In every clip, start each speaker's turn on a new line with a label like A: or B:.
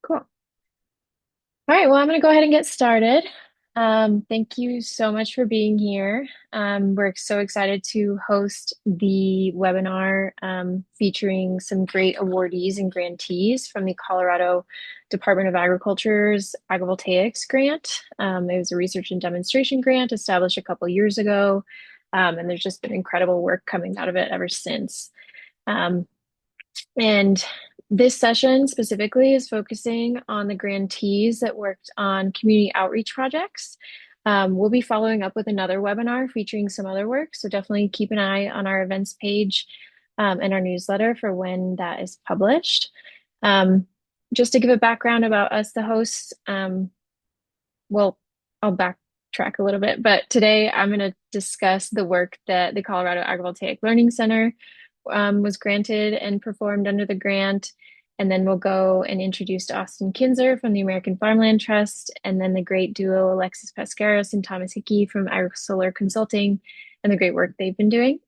A: Cool. All right, well, I'm going to go ahead and get started. Thank you so much for being here. We're so excited to host the webinar featuring some great awardees and grantees from the Colorado Department of Agriculture's Agrivoltaics Grant. It was a research and demonstration grant established a couple years ago, and there's just been incredible work coming out of it ever since. Um, and this session specifically is focusing on the grantees that worked on community outreach projects. We'll be following up with another webinar featuring some other work, so definitely keep an eye on our events page and our newsletter for when that is published. Just to give a background about us, the hosts, well, I'll backtrack a little bit, but today I'm going to discuss the work that the Colorado Agrivoltaic Learning Center was granted and performed under the grant. And then we'll go and introduce Austin Kinzer from the American Farmland Trust, and then the great duo Alexis Pascaros and Thomas Hickey from AgriSolar Consulting and the great work they've been doing.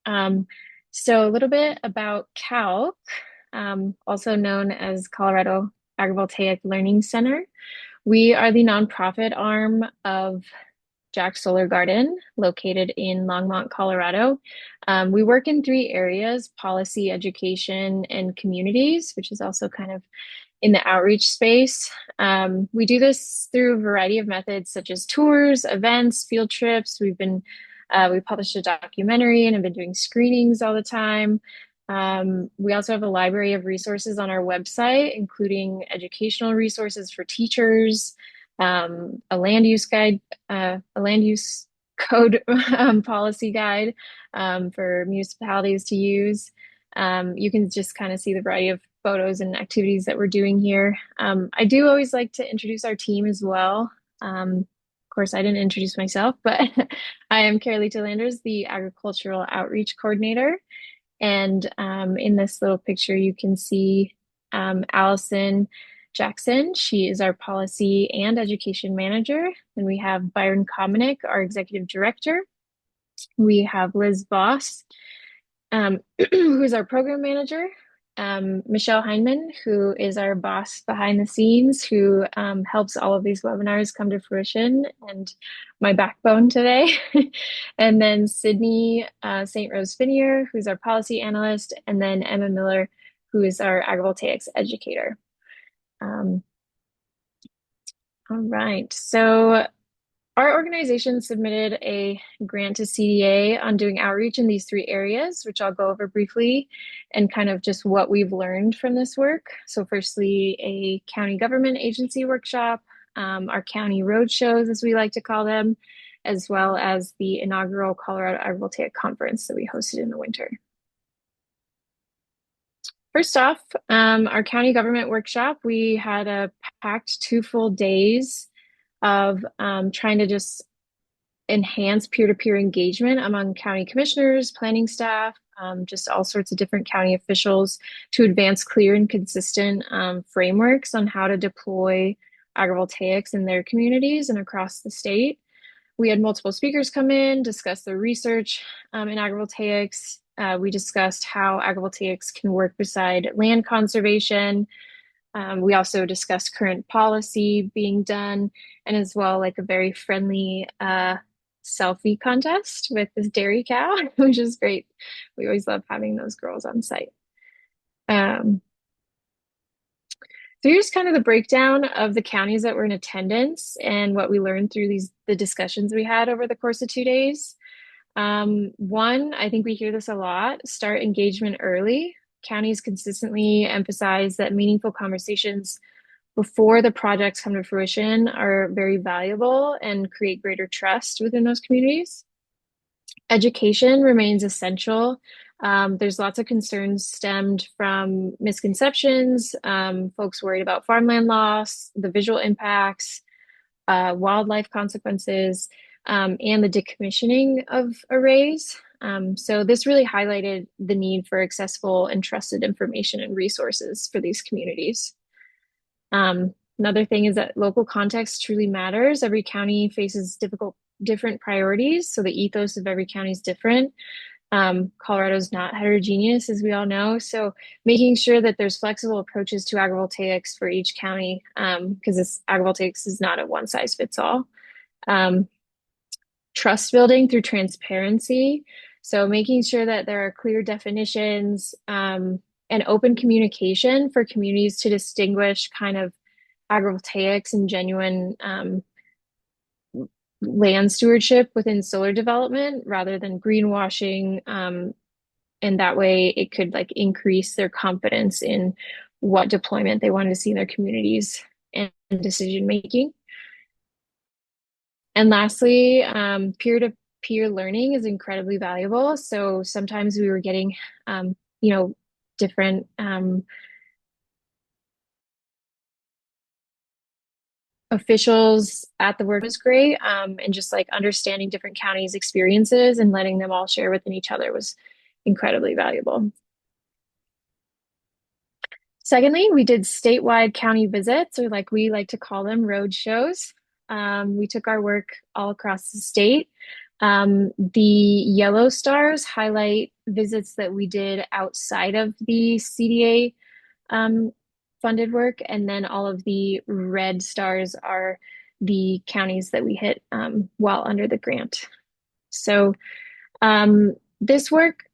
A: So a little bit about CALC, also known as Colorado Agrivoltaic Learning Center. We are the nonprofit arm of Jack Solar Garden, located in Longmont, Colorado. We work in three areas: policy, education, and communities, which is also kind of in the outreach space. We do this through a variety of methods, such as tours, events, field trips. We published a documentary and have been doing screenings all the time. We also have a library of resources on our website, including educational resources for teachers, a land use guide, a land use code policy guide for municipalities to use. You can just kind of see the variety of photos and activities that we're doing here. I do always like to introduce our team as well. Of course, I didn't introduce myself, but I am Carolita Landers, the Agricultural Outreach Coordinator. And in this little picture, you can see Allison Jackson. She is our policy and education manager. And we have Byron Kominick, our executive director. We have Liz Voss, who's our program manager. Michelle Heineman, who is our boss behind the scenes, who helps all of these webinars come to fruition, and my backbone today. And then Sydney St. Rose Finier, who's our policy analyst, and then Emma Miller, who is our agrivoltaics educator. All right, so our organization submitted a grant to CDA on doing outreach in these three areas, which I'll go over briefly, and kind of just what we've learned from this work. So firstly, a county government agency workshop, our county road shows, as we like to call them, as well as the inaugural Colorado Agrivoltaic Conference that we hosted in the winter. First off, our county government workshop, we had a packed 2 full days of trying to just enhance peer-to-peer engagement among county commissioners, planning staff, just all sorts of different county officials to advance clear and consistent frameworks on how to deploy agrivoltaics in their communities and across the state. We had multiple speakers come in, discuss their research in agrivoltaics. We discussed how agrivoltaics can work beside land conservation. We also discussed current policy being done, and as well, like a very friendly selfie contest with this dairy cow, which is great. We always love having those girls on site. So here's kind of the breakdown of the counties that were in attendance and what we learned through the discussions we had over the course of 2 days. One, I think we hear this a lot: start engagement early. Counties consistently emphasize that meaningful conversations before the projects come to fruition are very valuable and create greater trust within those communities. Education remains essential. There's lots of concerns stemmed from misconceptions, folks worried about farmland loss, the visual impacts, wildlife consequences, and the decommissioning of arrays. So this really highlighted the need for accessible and trusted information and resources for these communities. Another thing is that local context truly matters. Every county faces different priorities, so the ethos of every county is different. Colorado's not heterogeneous, as we all know. So making sure that there's flexible approaches to agrivoltaics for each county, because this agrivoltaics is not a one size fits all. Um, Trust building through transparency. So making sure that there are clear definitions, and open communication for communities to distinguish kind of agrivoltaics and genuine land stewardship within solar development rather than greenwashing. And that way it could like increase their confidence in what deployment they wanted to see in their communities and decision making. And lastly, peer-to-peer learning is incredibly valuable. So sometimes we were getting, different officials at the work was great. And just like understanding different counties' experiences and letting them all share within each other was incredibly valuable. Secondly, we did statewide county visits, or like we like to call them, road shows. We took our work all across the state. The yellow stars highlight visits that we did outside of the CDA funded work, and then all of the red stars are the counties that we hit while under the grant. So this work,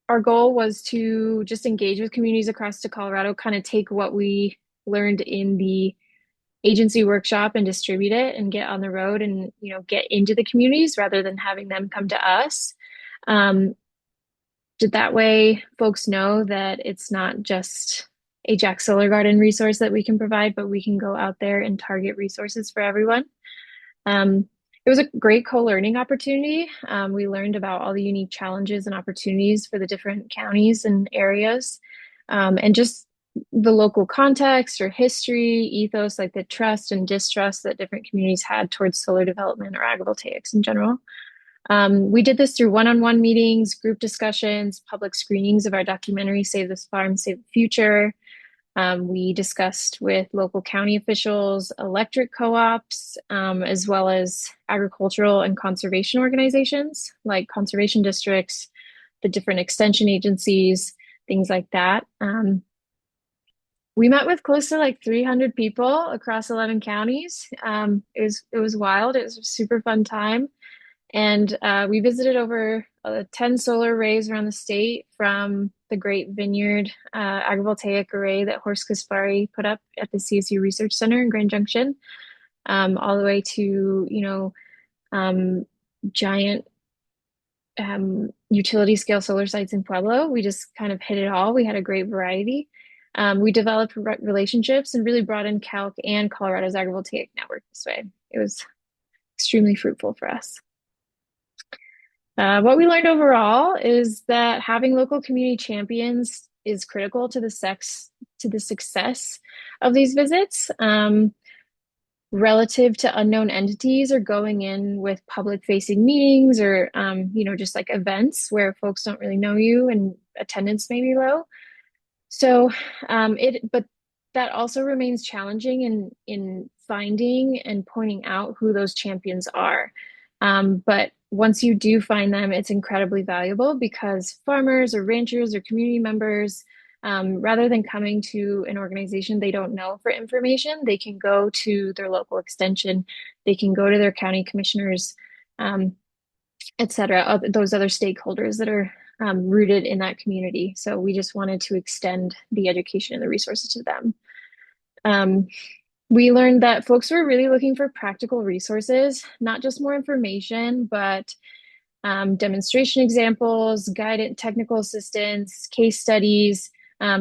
A: our goal was to just engage with communities across to Colorado, kind of take what we learned in the agency workshop and distribute it and get on the road and get into the communities rather than having them come to us. Did that way folks know that it's not just a Jack Solar Garden resource that we can provide, but we can go out there and target resources for everyone. It was a great co-learning opportunity. We learned about all the unique challenges and opportunities for the different counties and areas, and just the local context or history, ethos, like the trust and distrust that different communities had towards solar development or agrivoltaics in general. We did this through one-on-one meetings, group discussions, public screenings of our documentary, Save This Farm, Save the Future. We discussed with local county officials, electric co-ops, as well as agricultural and conservation organizations like conservation districts, the different extension agencies, things like that. We met with close to like 300 people across 11 counties. It was wild. It was a super fun time. And we visited over 10 solar arrays around the state, from the Great Vineyard agrivoltaic array that Horst Kaspari put up at the CSU Research Center in Grand Junction, all the way to, giant utility scale solar sites in Pueblo. We just kind of hit it all. We had a great variety. We developed relationships and really brought in Calc and Colorado's agrivoltaic network this way. It was extremely fruitful for us. What we learned overall is that having local community champions is critical to the success of these visits. Relative to unknown entities or going in with public-facing meetings or just like events where folks don't really know you and attendance may be low. So but that also remains challenging in finding and pointing out who those champions are. But once you do find them, it's incredibly valuable because farmers or ranchers or community members, rather than coming to an organization they don't know for information, they can go to their local extension, they can go to their county commissioners, et cetera, those other stakeholders that are rooted in that community. So we just wanted to extend the education and the resources to them. We learned that folks were really looking for practical resources, not just more information, but demonstration examples, guided technical assistance, case studies,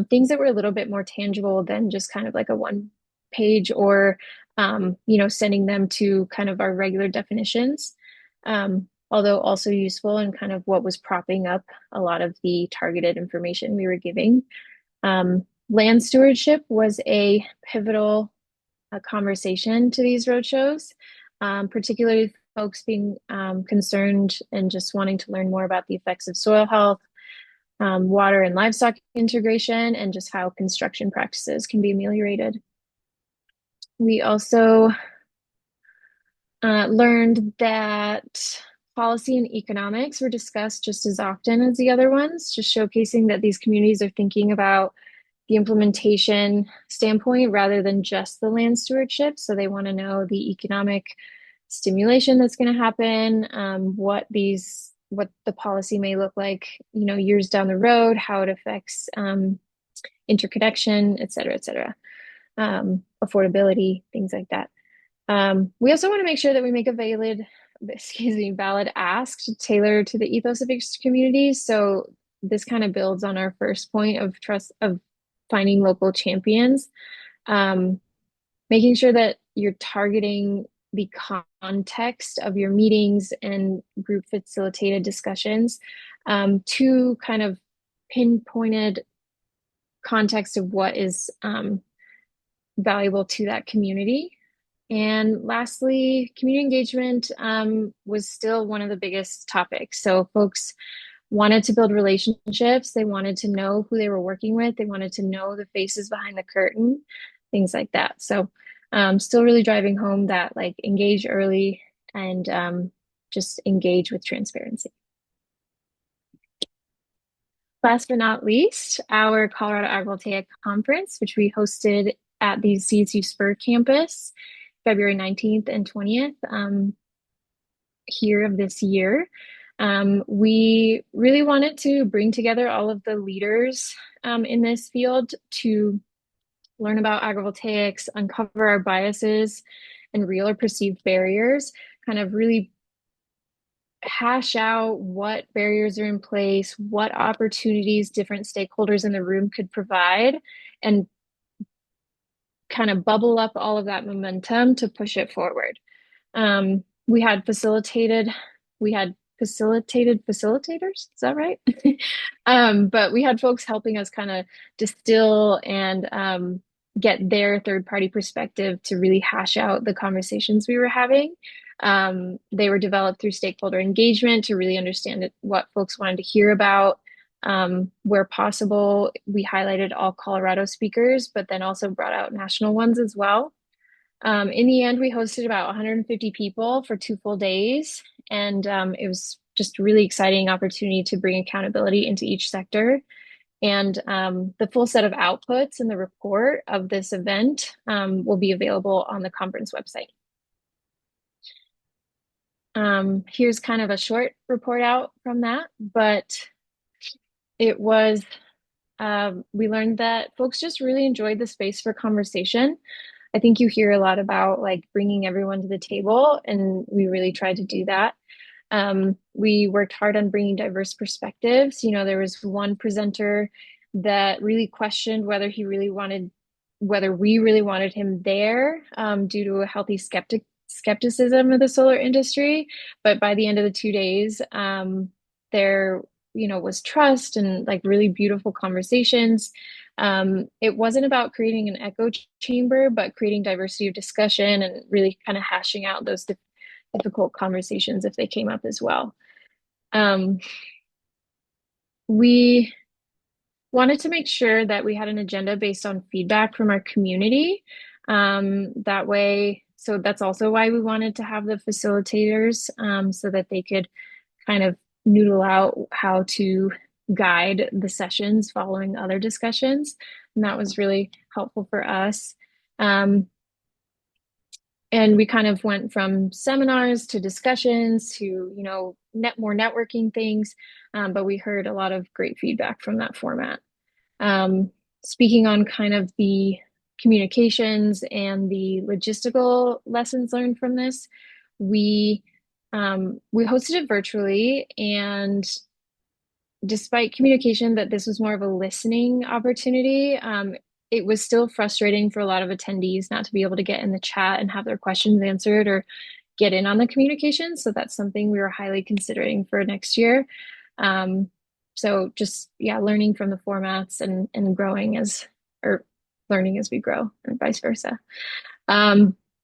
A: things that were a little bit more tangible than just kind of like a one page or, sending them to kind of our regular definitions, although also useful in kind of what was propping up a lot of the targeted information we were giving. Land stewardship was a pivotal conversation to these roadshows, particularly folks being concerned and just wanting to learn more about the effects of soil health, water and livestock integration, and just how construction practices can be ameliorated. We also learned that policy and economics were discussed just as often as the other ones, just showcasing that these communities are thinking about the implementation standpoint rather than just the land stewardship. So they want to know the economic stimulation that's going to happen, what the policy may look like, years down the road, how it affects interconnection, et cetera, affordability, things like that. We also want to make sure that we make a valid ask to tailor to the ethos of each community. So this kind of builds on our first point of trust, of finding local champions, making sure that you're targeting the context of your meetings and group facilitated discussions to kind of pinpointed context of what is valuable to that community. And lastly, community engagement was still one of the biggest topics. So folks wanted to build relationships. They wanted to know who they were working with. They wanted to know the faces behind the curtain, things like that. So still really driving home that like engage early and just engage with transparency. Last but not least, our Colorado Agrivoltaic Conference, which we hosted at the CSU Spur campus, February 19th and 20th here of this year. We really wanted to bring together all of the leaders in this field to learn about agrivoltaics, uncover our biases and real or perceived barriers, kind of really hash out what barriers are in place, what opportunities different stakeholders in the room could provide, and kind of bubble up all of that momentum to push it forward. We had facilitated facilitators, is that right? But we had folks helping us kind of distill and get their third-party perspective to really hash out the conversations we were having. They were developed through stakeholder engagement to really understand what folks wanted to hear about. Where possible, we highlighted all Colorado speakers, but then also brought out national ones as well. In the end, we hosted about 150 people for 2 full days, and it was just a really exciting opportunity to bring accountability into each sector. And the full set of outputs in the report of this event will be available on the conference website. Here's kind of a short report out from that, but it was, we learned that folks just really enjoyed the space for conversation. I think you hear a lot about like bringing everyone to the table, and we really tried to do that. We worked hard on bringing diverse perspectives. There was one presenter that really questioned whether we really wanted him there due to a healthy skepticism of the solar industry. But by the end of the 2 days, there was trust and like really beautiful conversations. It wasn't about creating an echo chamber, but creating diversity of discussion and really kind of hashing out those difficult conversations if they came up as well. We wanted to make sure that we had an agenda based on feedback from our community. That way, so that's also why we wanted to have the facilitators so that they could kind of noodle out how to guide the sessions following other discussions. And that was really helpful for us. And we kind of went from seminars to discussions to, more networking things. But we heard a lot of great feedback from that format. Speaking on kind of the communications and the logistical lessons learned from this, we hosted it virtually, and despite communication that this was more of a listening opportunity, it was still frustrating for a lot of attendees not to be able to get in the chat and have their questions answered or get in on the communication. So that's something we were highly considering for next year. So just, learning from the formats and learning as we grow and vice versa.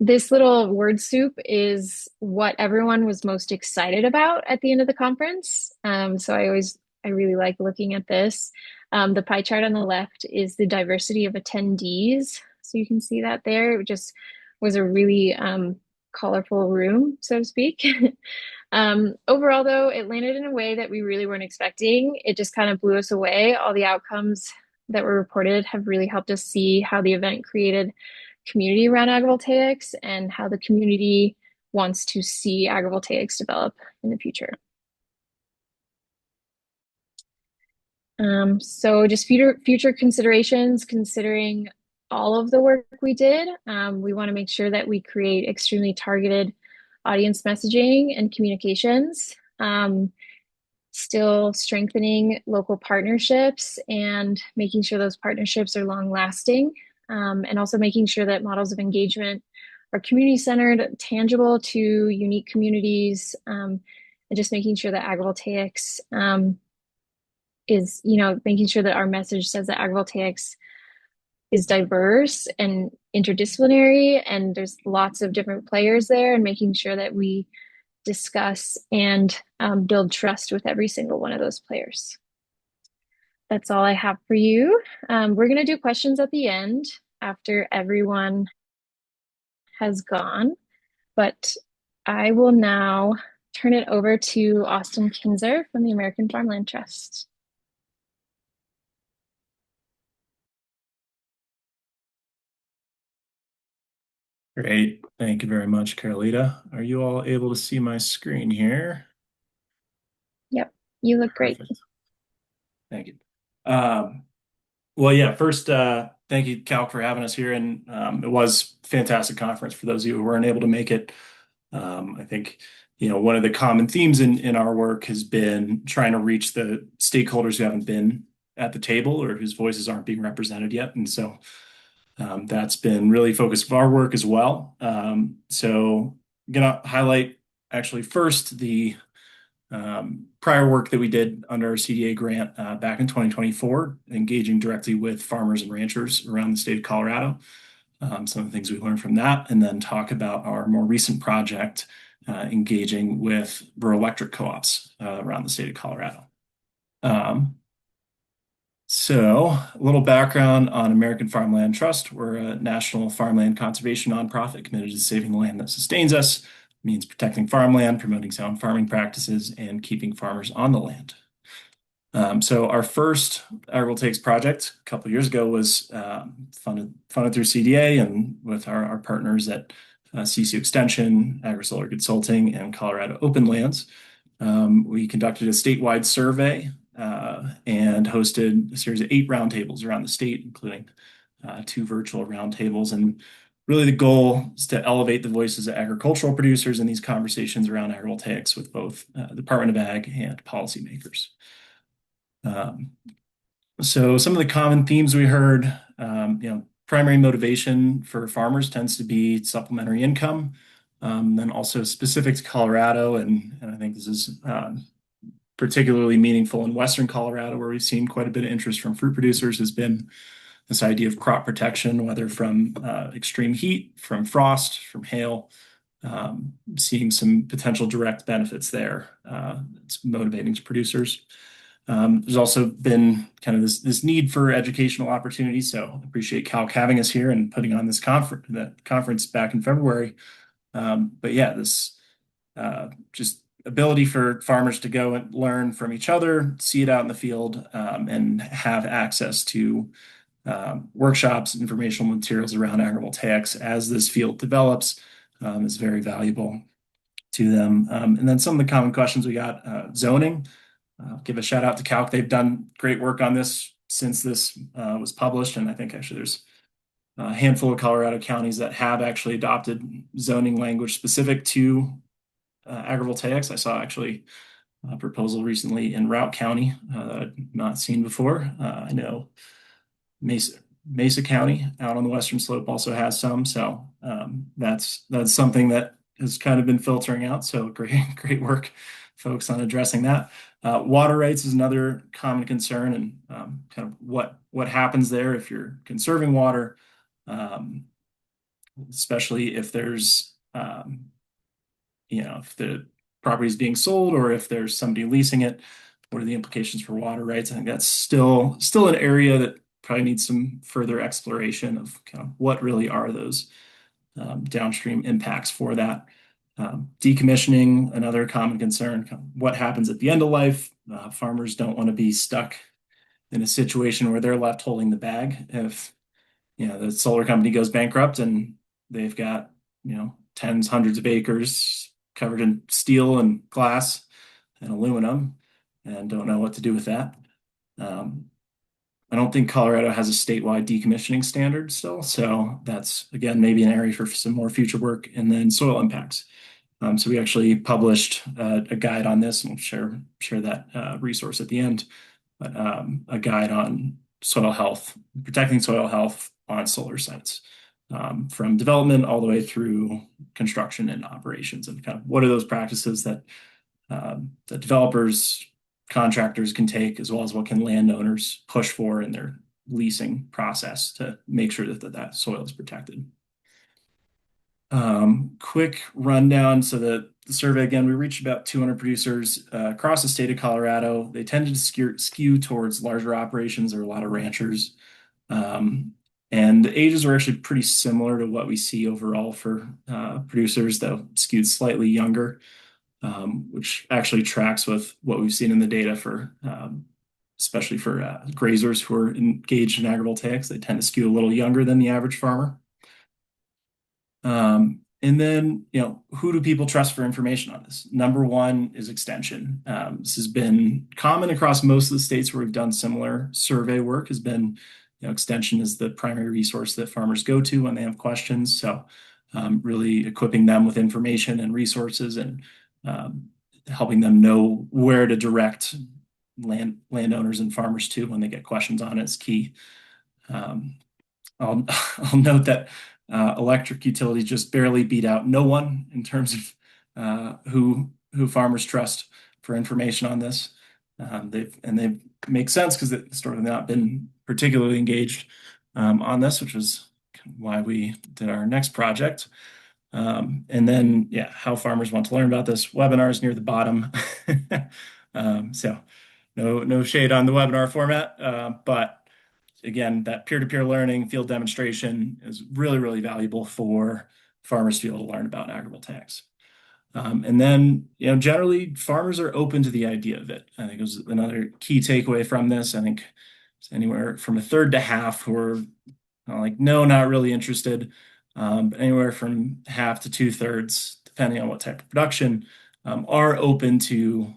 A: This little word soup is what everyone was most excited about at the end of the conference. So I really like looking at this. The pie chart on the left is the diversity of attendees. So you can see that there. It just was a really colorful room, so to speak. Overall, though, it landed in a way that we really weren't expecting. It just kind of blew us away. All the outcomes that were reported have really helped us see how the event created community around agrivoltaics and how the community wants to see agrivoltaics develop in the future. So just future considerations, considering all of the work we did, we want to make sure that we create extremely targeted audience messaging and communications, still strengthening local partnerships and making sure those partnerships are long lasting, and also making sure that models of engagement are community centered, tangible to unique communities, and just making sure that agrivoltaics is, making sure that our message says that agrivoltaics is diverse and interdisciplinary, and there's lots of different players there, and making sure that we discuss and build trust with every single one of those players. That's all I have for you. We're going to do questions at the end after everyone has gone, but I will now turn it over to Austin Kinzer from the American Farmland Trust.
B: Great. Thank you very much, Carolita. Are you all able to see my screen here?
A: Yep, you look great.
B: Perfect. Thank you. Well, yeah, first, thank you, Cal, for having us here. And it was a fantastic conference for those of you who weren't able to make it. I think, one of the common themes in our work has been trying to reach the stakeholders who haven't been at the table or whose voices aren't being represented yet. And so that's been really focused of our work as well. So I'm going to highlight actually first the prior work that we did under our CDA grant back in 2024, engaging directly with farmers and ranchers around the state of Colorado. Some of the things we learned from that, and then talk about our more recent project engaging with rural electric co-ops around the state of Colorado. So, a little background on American Farmland Trust. We're a national farmland conservation nonprofit committed to saving the land that sustains us. It means protecting farmland, promoting sound farming practices, and keeping farmers on the land. So our first Agrivoltaics project a couple of years ago was funded through CDA and with our partners at CCU Extension, AgriSolar Consulting, and Colorado Open Lands. We conducted a statewide survey and hosted a series of 8 roundtables around the state, including 2 virtual roundtables. And really the goal is to elevate the voices of agricultural producers in these conversations around agrivoltaics with both the Department of Ag and policymakers. So some of the common themes we heard, primary motivation for farmers tends to be supplementary income, then also specific to Colorado, and I think this is particularly meaningful in Western Colorado, where we've seen quite a bit of interest from fruit producers, has been this idea of crop protection, whether from extreme heat, from frost, from hail, seeing some potential direct benefits there. It's motivating to producers. There's also been kind of this need for educational opportunities. So I appreciate Calc having us here and putting on this conference back in February. But yeah, this just ability for farmers to go and learn from each other, see it out in the field, and have access to workshops, informational materials around agrivoltaics as this field develops is very valuable to them. And then some of the common questions we got, zoning. Give a shout out to Calc. They've done great work on this since this was published. And I think actually there's a handful of Colorado counties that have actually adopted zoning language specific to agrivoltaics. I saw actually a proposal recently in Routt County that I'd not seen before. I know Mesa County out on the western slope also has some. So that's something that has kind of been filtering out. So great work, folks, on addressing that. Water rights is another common concern, and kind of what happens there if you're conserving water, especially if there's if the property is being sold or if there's somebody leasing it. What are the implications for water rights? I think that's still an area that probably needs some further exploration of kind of what really are those downstream impacts for that. Decommissioning, another common concern. What happens at the end of life? Farmers don't want to be stuck in a situation where they're left holding the bag. If the solar company goes bankrupt and they've got tens, hundreds of acres covered in steel and glass and aluminum, and don't know what to do with that. Um, I don't think Colorado has a statewide decommissioning standard still, so that's again maybe an area for some more future work. And then soil impacts. So we actually published a guide on this, and we'll share that resource at the end. But a guide on soil health, protecting soil health on solar sites, from development all the way through construction and operations, and kind of what are those practices that that developers, contractors can take, as well as what can landowners push for in their leasing process to make sure that soil is protected. Quick rundown. So the survey, again, we reached about 200 producers across the state of Colorado. They tended to skew towards larger operations. There were a lot of ranchers. And the ages are actually pretty similar to what we see overall for producers, though skewed slightly younger, which actually tracks with what we've seen in the data for, especially for grazers who are engaged in agrivoltaics. They tend to skew a little younger than the average farmer. And then, who do people trust for information on this? Number one is extension. This has been common across most of the states where we've done similar survey work. Has been, extension is the primary resource that farmers go to when they have questions. So, really equipping them with information and resources, and helping them know where to direct landowners and farmers to when they get questions on it is key. I'll note that electric utilities just barely beat out no one in terms of who farmers trust for information on this. They make sense because it's sort of not been particularly engaged on this, which is why we did our next project. And then, how farmers want to learn about this. Webinars near the bottom. So no shade on the webinar format, but again, that peer-to-peer learning, field demonstration is really, really valuable for farmers to be able to learn about agrivoltaics. And then, generally farmers are open to the idea of it. I think it was another key takeaway from this. I think it's anywhere from a third to half who are like, no, not really interested. But anywhere from half to 2/3, depending on what type of production, are open to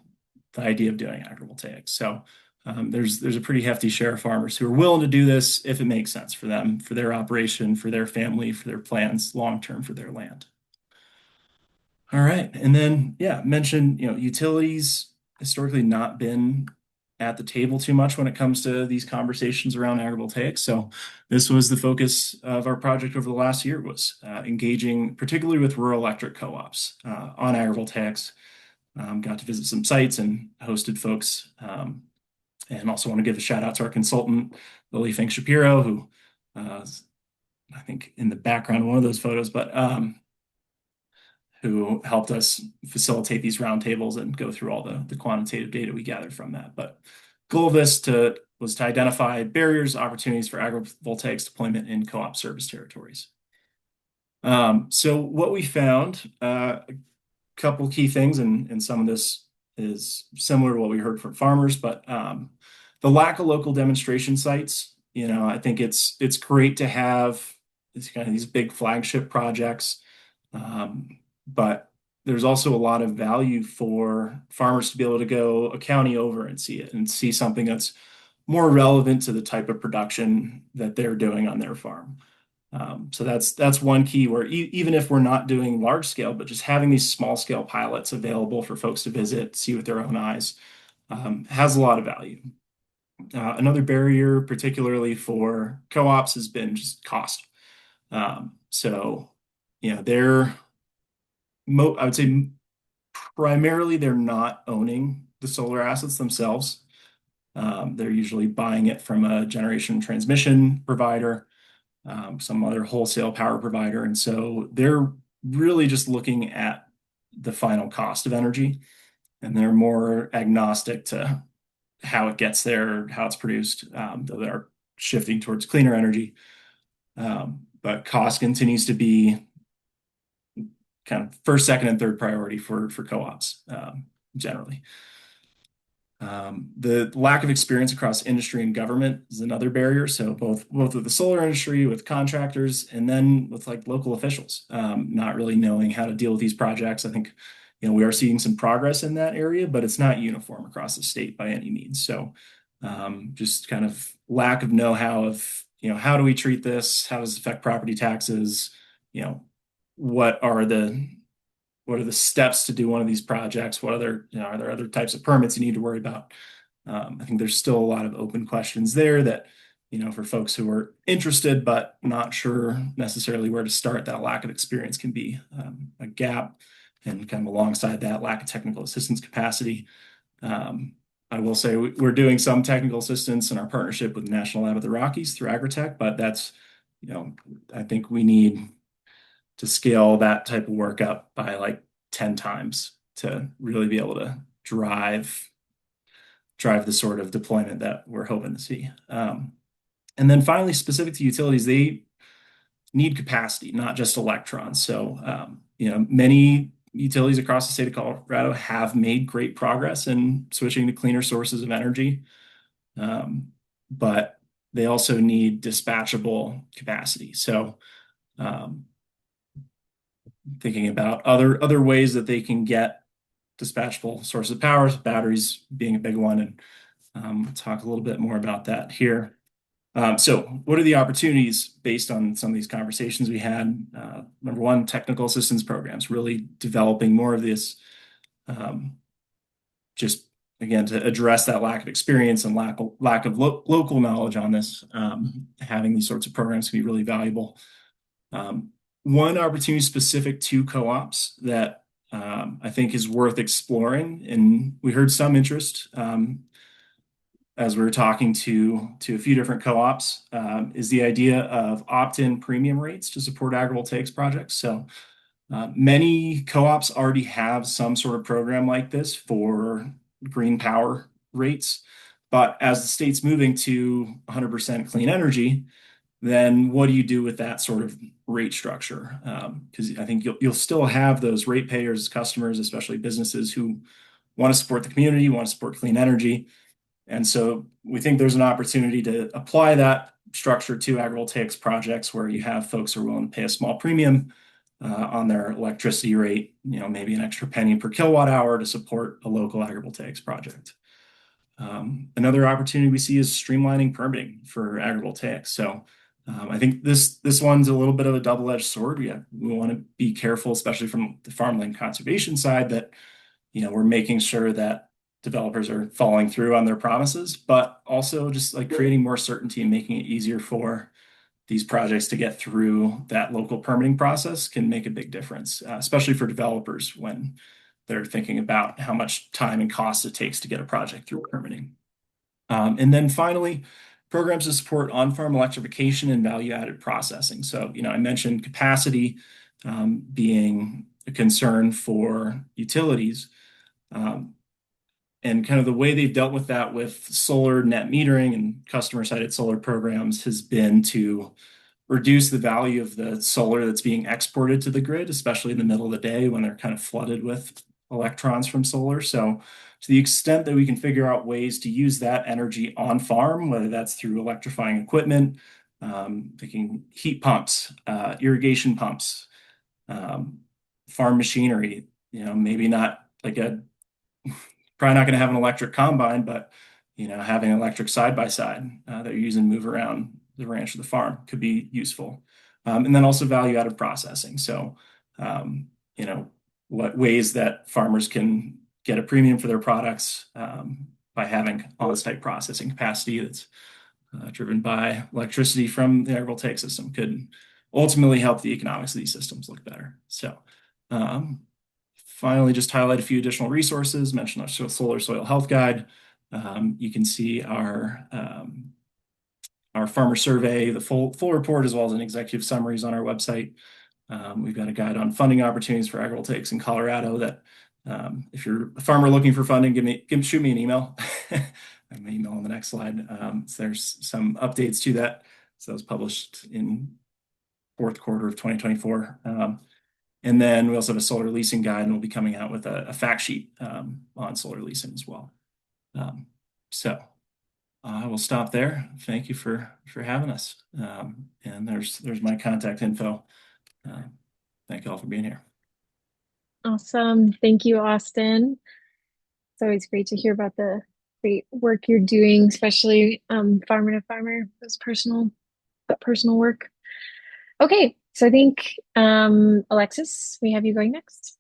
B: the idea of doing agrivoltaics. So there's a pretty hefty share of farmers who are willing to do this if it makes sense for them, for their operation, for their family, for their plans long term for their land. All right, and then mentioned utilities historically not been at the table too much when it comes to these conversations around agrivoltaics. So this was the focus of our project over the last year, was engaging particularly with rural electric co-ops on agrivoltaics. Got to visit some sites and hosted folks. And also want to give a shout out to our consultant, Lily Fink Shapiro, who I think in the background of one of those photos, but who helped us facilitate these roundtables and go through all the quantitative data we gathered from that. But goal of this was to identify barriers, opportunities for agrivoltaics deployment in co-op service territories. So what we found, a couple key things, and some of this is similar to what we heard from farmers, but the lack of local demonstration sites, I think it's great to have these big flagship projects, but there's also a lot of value for farmers to be able to go a county over and see it and see something that's more relevant to the type of production that they're doing on their farm. So that's one key, where even if we're not doing large scale, but just having these small scale pilots available for folks to visit, see with their own eyes, has a lot of value. Another barrier, particularly for co-ops, has been just cost. So, I would say primarily they're not owning the solar assets themselves. They're usually buying it from a generation transmission provider, some other wholesale power provider. And so they're really just looking at the final cost of energy, and they're more agnostic to how it gets there, how it's produced, though they're shifting towards cleaner energy. But cost continues to be kind of first, second, and third priority for co-ops generally. The lack of experience across industry and government is another barrier. So both with the solar industry, with contractors, and then with like local officials, not really knowing how to deal with these projects. I think, we are seeing some progress in that area, but it's not uniform across the state by any means. So just kind of lack of know-how of, how do we treat this? How does it affect property taxes? You know, what are the what are the steps to do one of these projects? What other, are there other types of permits you need to worry about? I think there's still a lot of open questions there that, for folks who are interested but not sure necessarily where to start, that lack of experience can be a gap. And kind of alongside that, lack of technical assistance capacity. I will say we're doing some technical assistance in our partnership with the National Lab of the Rockies through Agritech, but that's, I think we need to scale that type of work up by like 10 times to really be able to drive the sort of deployment that we're hoping to see. And then finally, specific to utilities, they need capacity, not just electrons. So, many utilities across the state of Colorado have made great progress in switching to cleaner sources of energy, but they also need dispatchable capacity. So, thinking about other ways that they can get dispatchable sources of power, batteries being a big one, and we'll talk a little bit more about that here. So what are the opportunities based on some of these conversations we had? Number one, technical assistance programs, really developing more of this, just again, to address that lack of experience and lack of local knowledge on this. Having these sorts of programs can be really valuable. One opportunity specific to co-ops that I think is worth exploring, and we heard some interest as we were talking to a few different co-ops, is the idea of opt-in premium rates to support agrivoltaics projects. So many co-ops already have some sort of program like this for green power rates, but as the state's moving to 100% clean energy, then what do you do with that sort of rate structure? Because I think you'll still have those ratepayers, customers, especially businesses who want to support the community, want to support clean energy. And so we think there's an opportunity to apply that structure to agrivoltaics projects where you have folks who are willing to pay a small premium on their electricity rate, maybe an extra penny per kilowatt hour to support a local agrivoltaics project. Another opportunity we see is streamlining permitting for agrivoltaics. So I think this one's a little bit of a double-edged sword. We want to be careful, especially from the farmland conservation side, that we're making sure that developers are following through on their promises, but also just like creating more certainty and making it easier for these projects to get through that local permitting process can make a big difference, especially for developers when they're thinking about how much time and cost it takes to get a project through permitting. And then finally, programs to support on-farm electrification and value-added processing. So, I mentioned capacity being a concern for utilities. And kind of the way they've dealt with that with solar net metering and customer-sided solar programs has been to reduce the value of the solar that's being exported to the grid, especially in the middle of the day when they're kind of flooded with electrons from solar. So to the extent that we can figure out ways to use that energy on farm, whether that's through electrifying equipment, thinking heat pumps, irrigation pumps, farm machinery, maybe not like probably not going to have an electric combine, but having an electric side-by-side that you're using to move around the ranch or the farm could be useful. And then also value-added processing. So, what ways that farmers can get a premium for their products by having on-site processing capacity that's driven by electricity from the agrivoltaic system could ultimately help the economics of these systems look better. So, finally, just highlight a few additional resources, mention our solar soil health guide. You can see our farmer survey, the full report, as well as an executive summaries on our website. We've got a guide on funding opportunities for agrivoltaics in Colorado that if you're a farmer looking for funding, shoot me an email. I have my email on the next slide. So there's some updates to that. So that was published in fourth quarter of 2024. And then we also have a solar leasing guide, and we'll be coming out with a fact sheet on solar leasing as well. Um, so I will stop there. Thank you for having us. And there's my contact info. Uh, Thank you all for being here.
A: Awesome. Thank you, Austin. It's always great to hear about the great work you're doing, especially farmer to farmer, that personal work. Okay, so I think Alexis, we have you going next.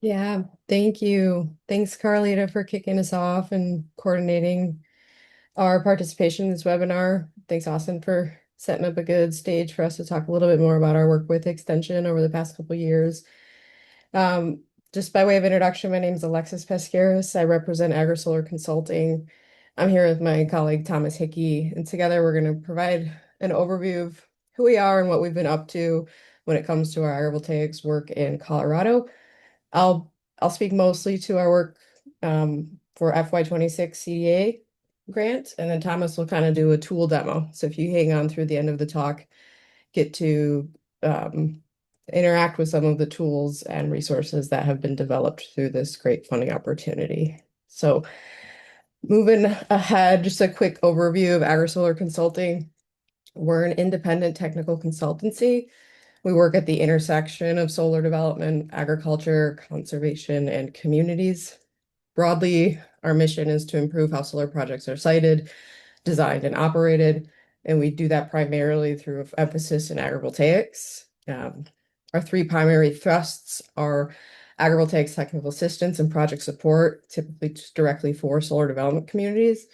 C: Yeah, thank you. Thanks, Carlita, for kicking us off and coordinating our participation in this webinar. Thanks, Austin, for setting up a good stage for us to talk a little bit more about our work with Extension over the past couple of years. Um, just by way of introduction, my name is Alexis Pesqueras. I represent AgriSolar Consulting. I'm here with my colleague Thomas Hickey, and together we're going to provide an overview of who we are and what we've been up to when it comes to our agrivoltaics work in Colorado. I'll speak mostly to our work for FY26 CDA grant, and then Thomas will kind of do a tool demo. So if you hang on through the end of the talk, get to interact with some of the tools and resources that have been developed through this great funding opportunity. So moving ahead, just a quick overview of AgriSolar Consulting. We're an independent technical consultancy. We work at the intersection of solar development, agriculture, conservation, and communities. Broadly, our mission is to improve how solar projects are sited, designed, and operated, and we do that primarily through emphasis in agrivoltaics. Our three primary thrusts are agrivoltaics technical assistance and project support, typically just directly for solar development communities.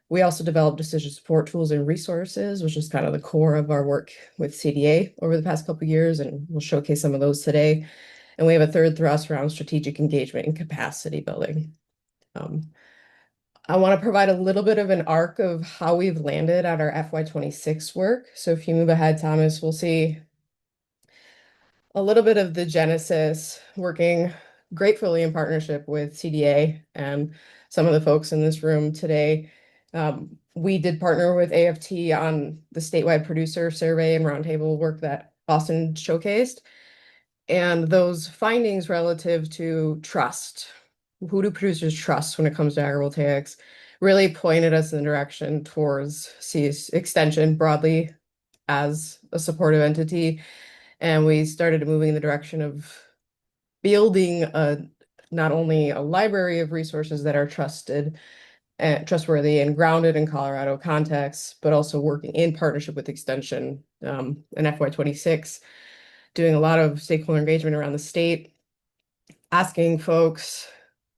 C: We also develop decision support tools and resources, which is kind of the core of our work with CDA over the past couple of years, and we'll showcase some of those today. And we have a third thrust around strategic engagement and capacity building. I want to provide a little bit of an arc of how we've landed at our FY26 work. So if you move ahead, Thomas, we'll see a little bit of the genesis, working gratefully in partnership with CDA and some of the folks in this room today. We did partner with AFT on the statewide producer survey and roundtable work that Austin showcased. And those findings relative to trust, who do producers trust when it comes to agrivoltaics, really pointed us in the direction towards Extension broadly as a supportive entity. And we started moving in the direction of building not only a library of resources that are trustworthy and grounded in Colorado context, but also working in partnership with Extension in FY26, doing a lot of stakeholder engagement around the state, asking folks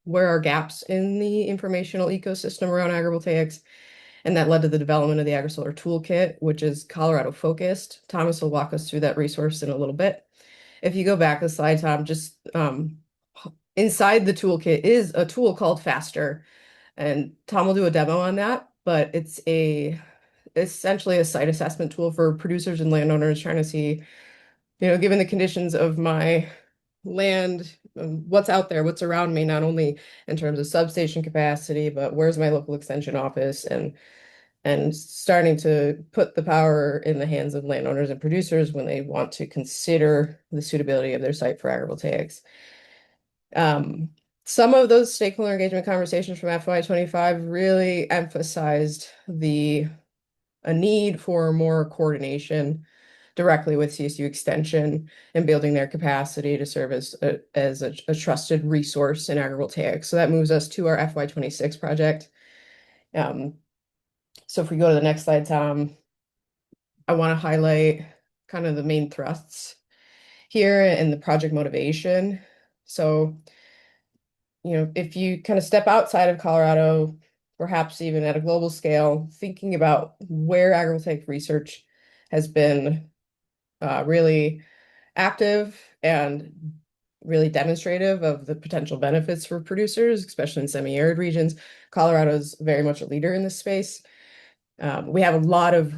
C: where are gaps in the informational ecosystem around agrivoltaics. And that led to the development of the AgriSolar Toolkit, which is Colorado focused. Thomas will walk us through that resource in a little bit. If you go back a slide, Tom, just inside the toolkit is a tool called Faster. And Tom will do a demo on that, but it's essentially a site assessment tool for producers and landowners trying to see, given the conditions of my land, what's out there, what's around me, not only in terms of substation capacity, but where's my local extension office, and starting to put the power in the hands of landowners and producers when they want to consider the suitability of their site for agrivoltaics. Some of those stakeholder engagement conversations from FY25 really emphasized a need for more coordination directly with CSU Extension and building their capacity to serve as a trusted resource in agrivoltaics. So that moves us to our FY26 project. So if we go to the next slide, Tom, I want to highlight kind of the main thrusts here and the project motivation. So, if you kind of step outside of Colorado, perhaps even at a global scale, thinking about where agrivoltaic research has been really active and really demonstrative of the potential benefits for producers, especially in semi-arid regions. Colorado is very much a leader in this space. We have a lot of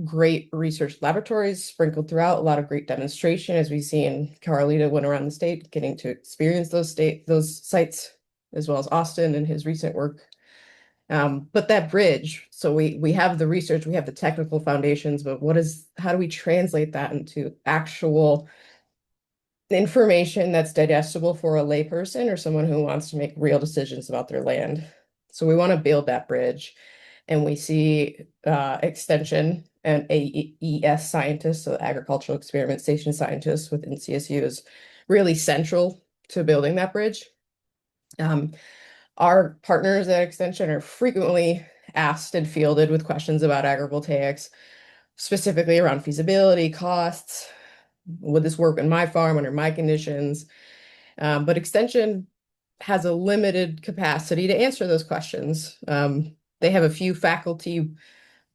C: great research laboratories sprinkled throughout, a lot of great demonstration, as we see in Carlita went around the state, getting to experience those sites, as well as Austin and his recent work. But that bridge, so we have the research, we have the technical foundations, but how do we translate that into actual information that's digestible for a layperson or someone who wants to make real decisions about their land. So we want to build that bridge, and we see extension and AES scientists, so agricultural experiment station scientists within CSU, is really central to building that bridge. Our partners at Extension are frequently asked and fielded with questions about agrivoltaics, specifically around feasibility, costs. Would this work on my farm under my conditions? But Extension has a limited capacity to answer those questions. They have a few faculty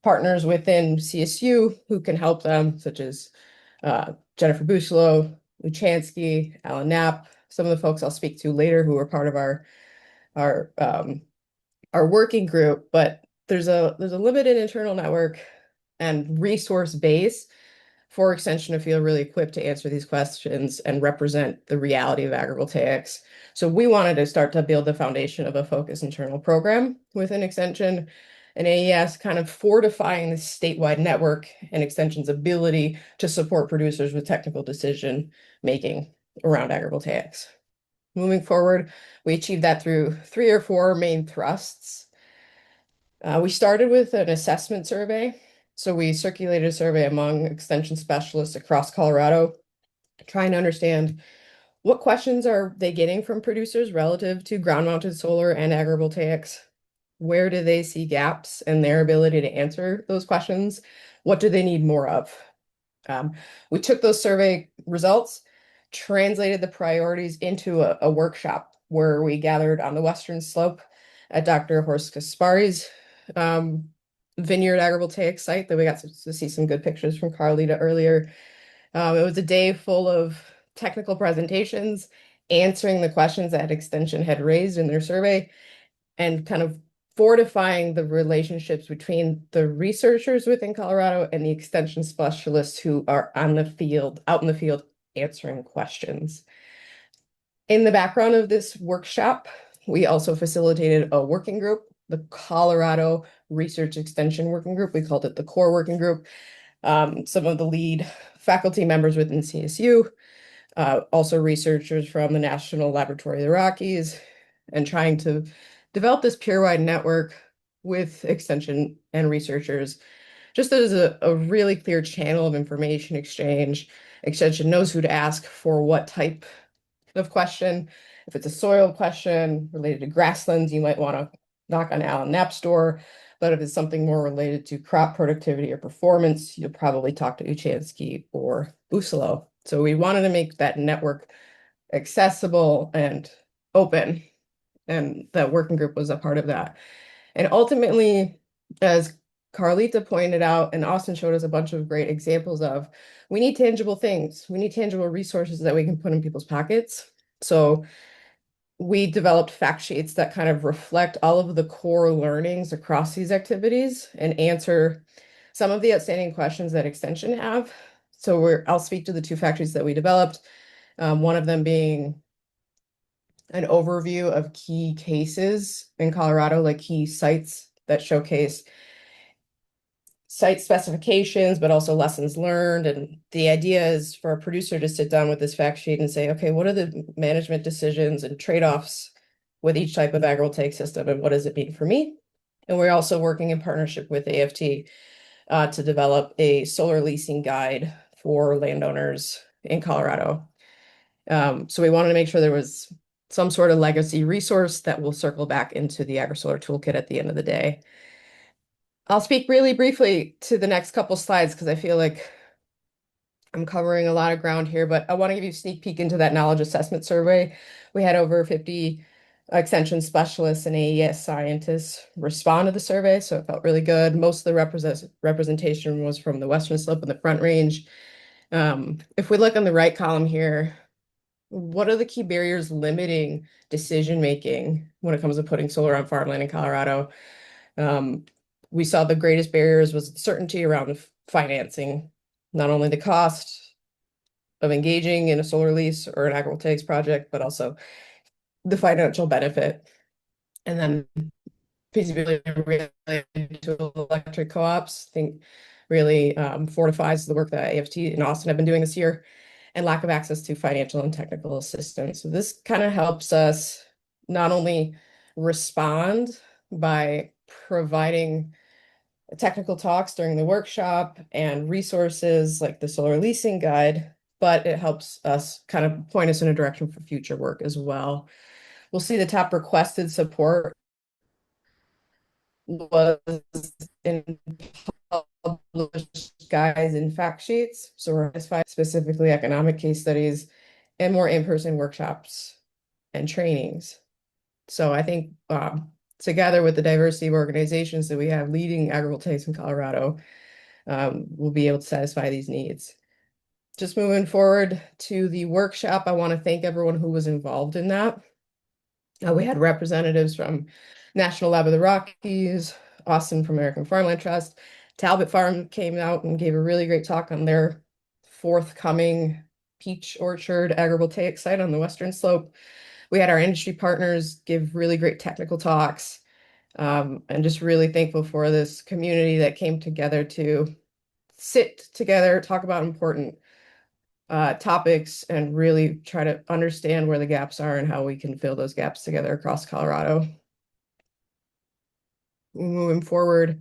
C: partners within CSU who can help them, such as Jennifer Buslow, Luchansky, Alan Knapp, some of the folks I'll speak to later who are part of our our working group. But there's a limited internal network and resource base for Extension to feel really equipped to answer these questions and represent the reality of agrivoltaics. So we wanted to start to build the foundation of a focused internal program within Extension and AES, kind of fortifying the statewide network and Extension's ability to support producers with technical decision making around agrivoltaics. Moving forward, we achieved that through 3 or 4 main thrusts. We started with an assessment survey. So we circulated a survey among extension specialists across Colorado, trying to understand what questions are they getting from producers relative to ground-mounted solar and agrivoltaics. Where do they see gaps in their ability to answer those questions? What do they need more of? We took those survey results, translated the priorities into a workshop where we gathered on the western slope at Dr. Horst Kaspari's vineyard agrivoltaic site that we got to see some good pictures from Carlita earlier. It was a day full of technical presentations, answering the questions that Extension had raised in their survey, and kind of fortifying the relationships between the researchers within Colorado and the extension specialists who are on the field, out in the field, answering questions. In the background of this workshop, we also facilitated a working group, the Colorado Research Extension Working Group. We called it the CORE Working Group. Some of the lead faculty members within CSU, also researchers from the National Laboratory of the Rockies, and trying to develop this peer-wide network with extension and researchers, just as a really clear channel of information exchange. Extension knows who to ask for what type of question. If it's a soil question related to grasslands, you might want to knock on Alan Knapp's door. But if it's something more related to crop productivity or performance, you'll probably talk to Uchansky or Buslow. So we wanted to make that network accessible and open, and that working group was a part of that. And ultimately, as Carlita pointed out, and Austin showed us a bunch of great examples of, we need tangible things. We need tangible resources that we can put in people's pockets. So we developed fact sheets that kind of reflect all of the core learnings across these activities and answer some of the outstanding questions that Extension have. So I'll speak to the 2 fact sheets that we developed. One of them being an overview of key cases in Colorado, like key sites that showcase site specifications, but also lessons learned. And the idea is for a producer to sit down with this fact sheet and say, okay, what are the management decisions and trade-offs with each type of agrivoltaic system, and what does it mean for me? And we're also working in partnership with AFT to develop a solar leasing guide for landowners in Colorado. So we wanted to make sure there was some sort of legacy resource that will circle back into the AgriSolar toolkit at the end of the day. I'll speak really briefly to the next couple slides because I feel like I'm covering a lot of ground here, but I want to give you a sneak peek into that knowledge assessment survey. We had over 50 extension specialists and AES scientists respond to the survey, so it felt really good. Most of the representation was from the Western Slope and the Front Range. If we look on the right column here, what are the key barriers limiting decision making when it comes to putting solar on farmland in Colorado? We saw the greatest barriers was certainty around financing, not only the cost of engaging in a solar lease or an agrivoltaics project, but also the financial benefit. And then feasibility related to electric co-ops, I think really fortifies the work that AFT and Austin have been doing this year. and lack of access to financial and technical assistance. So this kind of helps us not only respond by providing technical talks during the workshop and resources like the solar leasing guide, but it helps us kind of point us in a direction for future work as well. We'll see the top requested support was in published guides and fact sheets. So we're satisfied specifically economic case studies and more in-person workshops and trainings. So I think together with the diversity of organizations that we have leading agrivoltaics in Colorado, we'll be able to satisfy these needs. Just moving forward to the workshop, I want to thank everyone who was involved in that. We had representatives from National Lab of the Rockies, Austin from American Farmland Trust. Talbot Farm came out and gave a really great talk on their forthcoming peach orchard agrivoltaic site on the western slope. We had our industry partners give really great technical talks, and just really thankful for this community that came together to sit together, talk about important topics, and really try to understand where the gaps are and how we can fill those gaps together across Colorado. Moving forward,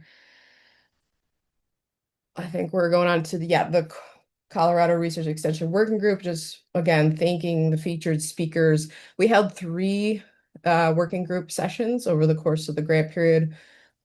C: I think we're going on to the Colorado Research Extension Working Group. Just again, thanking the featured speakers. We held 3 working group sessions over the course of the grant period.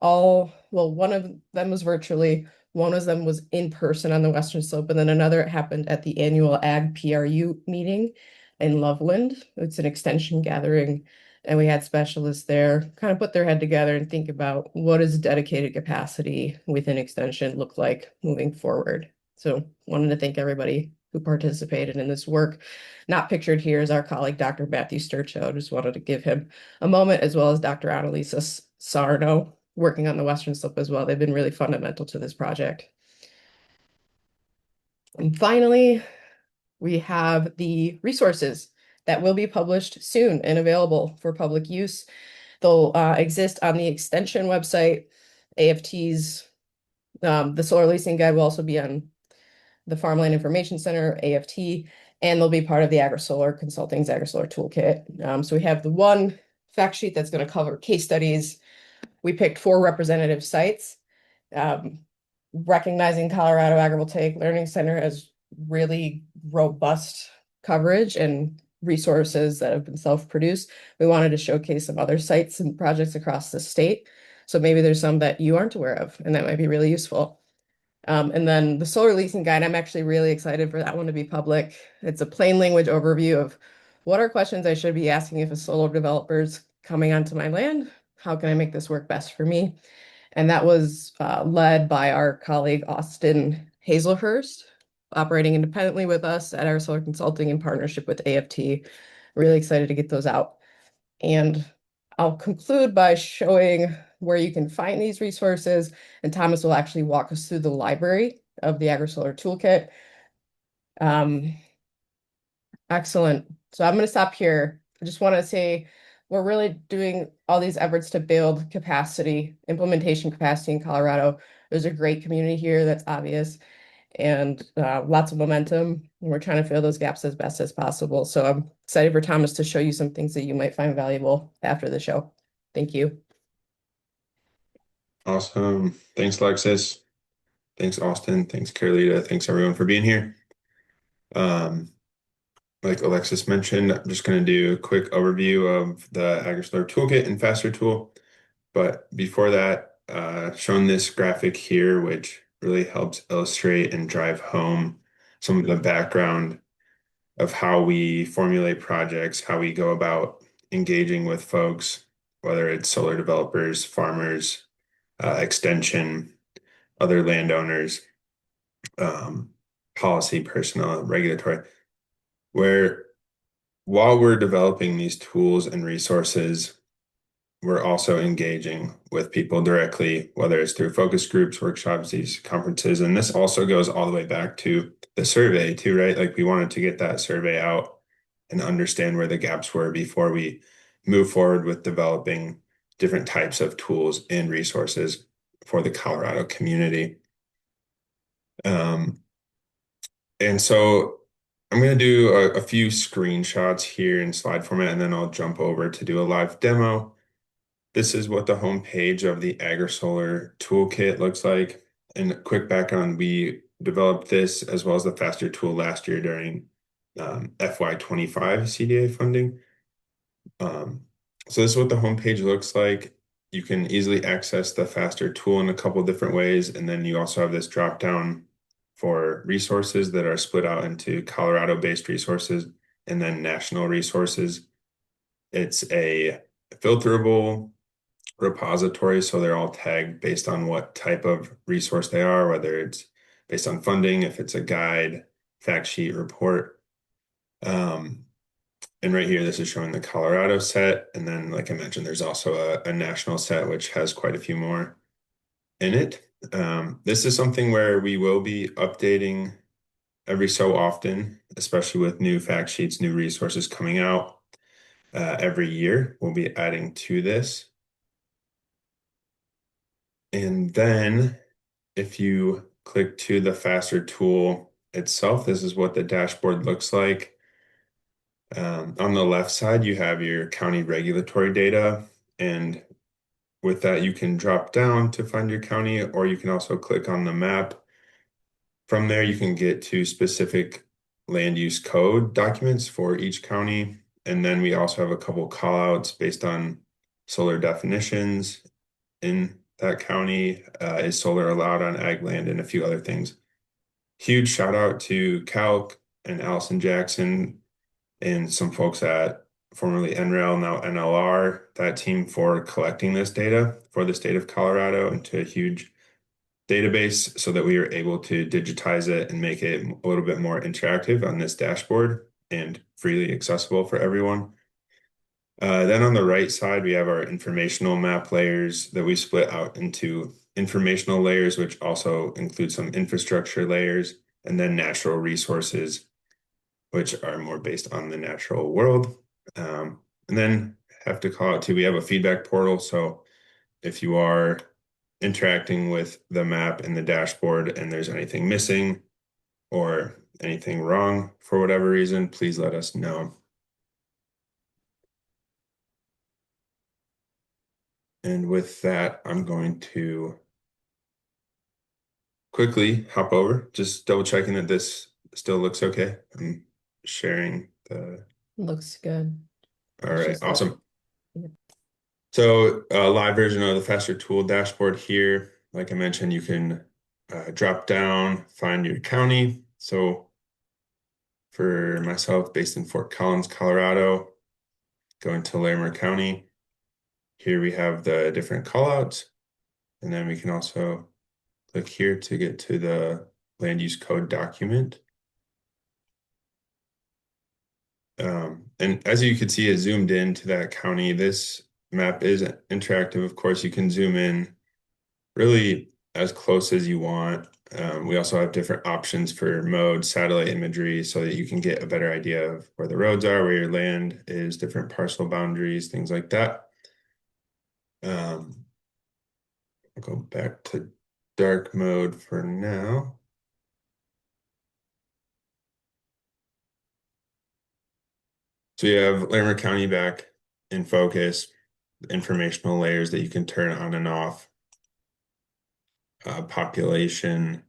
C: One of them was virtually, one of them was in person on the Western Slope, and then another happened at the annual Ag PRU meeting in Loveland. It's an extension gathering, and we had specialists there kind of put their head together and think about what does dedicated capacity within extension look like moving forward. So wanted to thank everybody who participated in this work. Not pictured here is our colleague, Dr. Matthew Sturchow. Just wanted to give him a moment, as well as Dr. Annalisa Sarno, working on the Western Slope as well. They've been really fundamental to this project. And finally, we have the resources that will be published soon and available for public use. They'll exist on the extension website, AFT's, the solar leasing guide will also be on the Farmland Information Center, AFT, and they'll be part of the AgriSolar Consulting's AgriSolar Toolkit. So we have the one fact sheet that's going to cover case studies. We picked 4 representative sites, recognizing Colorado Agrivoltaic Learning Center as really robust coverage and resources that have been self-produced. We wanted to showcase some other sites and projects across the state. So maybe there's some that you aren't aware of, and that might be really useful. And then the solar leasing guide, I'm actually really excited for that one to be public. It's a plain language overview of what are questions I should be asking if a solar developer is coming onto my land. How can I make this work best for me? And that was led by our colleague, Austin Hazelhurst, operating independently with us at our solar consulting in partnership with AFT. Really excited to get those out. And I'll conclude by showing where you can find these resources, and Thomas will actually walk us through the library of the AgriSolar Toolkit. Excellent. So I'm going to stop here. I just want to say we're really doing all these efforts to build capacity, implementation capacity in Colorado. There's a great community here that's obvious, and lots of momentum. And we're trying to fill those gaps as best as possible. So I'm excited for Thomas to show you some things that you might find valuable after the show. Thank you.
D: Awesome. Thanks, Alexis. Thanks, Austin. Thanks, Carolita. Thanks, everyone, for being here. Like Alexis mentioned, I'm just going to do a quick overview of the AgriSolar Toolkit and Faster Tool. But before that, shown this graphic here, which really helps illustrate and drive home some of the background of how we formulate projects, how we go about engaging with folks, whether it's solar developers, farmers, extension, other landowners, policy personnel, regulatory, where while we're developing these tools and resources, we're also engaging with people directly, whether it's through focus groups, workshops, these conferences. And this also goes all the way back to the survey too, right? Like we wanted to get that survey out and understand where the gaps were before we move forward with developing different types of tools and resources for the Colorado community. And so I'm going to do a few screenshots here in slide format, and then I'll jump over to do a live demo. This is what the homepage of the AgriSolar toolkit looks like. And a quick background, we developed this as well as the Faster tool last year during FY25 CDA funding. So this is what the homepage looks like. You can easily access the Faster tool in a couple different ways. And then you also have this drop down for resources that are split out into Colorado-based resources and then national resources. It's a filterable repository, so they're all tagged based on what type of resource they are, whether it's based on funding, if it's a guide, fact sheet, report. And right here, this is showing the Colorado set. And then, like I mentioned, there's also a national set, which has quite a few more in it. This is something where we will be updating every so often, especially with new fact sheets, new resources coming out every year. We'll be adding to this. And then if you click to the Faster tool itself, this is what the dashboard looks like. On the left side, you have your county regulatory data, and with that, you can drop down to find your county, or you can also click on the map. From there, you can get to specific land use code documents for each county. And then we also have a couple callouts based on solar definitions in that county. Is solar allowed on ag land and a few other things. Huge shout out to Calc and Allison Jackson and some folks at formerly NREL, now NLR, that team for collecting this data for the state of Colorado into a huge database so that we are able to digitize it and make it a little bit more interactive on this dashboard and freely accessible for everyone. Then on the right side, we have our informational map layers that we split out into informational layers, which also include some infrastructure layers, and then natural resources, which are more based on the natural world. And then have to call out too, we have a feedback portal. So if you are interacting with the map and the dashboard and there's anything missing or anything wrong for whatever reason, please let us know. And with that, I'm going to quickly hop over, just double checking that this still looks okay. I'm sharing the.
C: Looks good.
D: All
C: It's
D: right,
C: just like-
D: awesome.
C: Yep.
D: So a live version of the Faster tool dashboard here. Like I mentioned, you can drop down, find your county. So for myself, based in Fort Collins, Colorado, go into Larimer County. Here we have the different callouts, and then we can also click here to get to the land use code document. And as you can see, it zoomed in to that county. This map is interactive. Of course, you can zoom in really as close as you want. We also have different options for mode, satellite imagery, so that you can get a better idea of where the roads are, where your land is, different parcel boundaries, things like that. I'll go back to dark mode for now. So you have Larimer County back in focus, informational layers that you can turn on and off, population,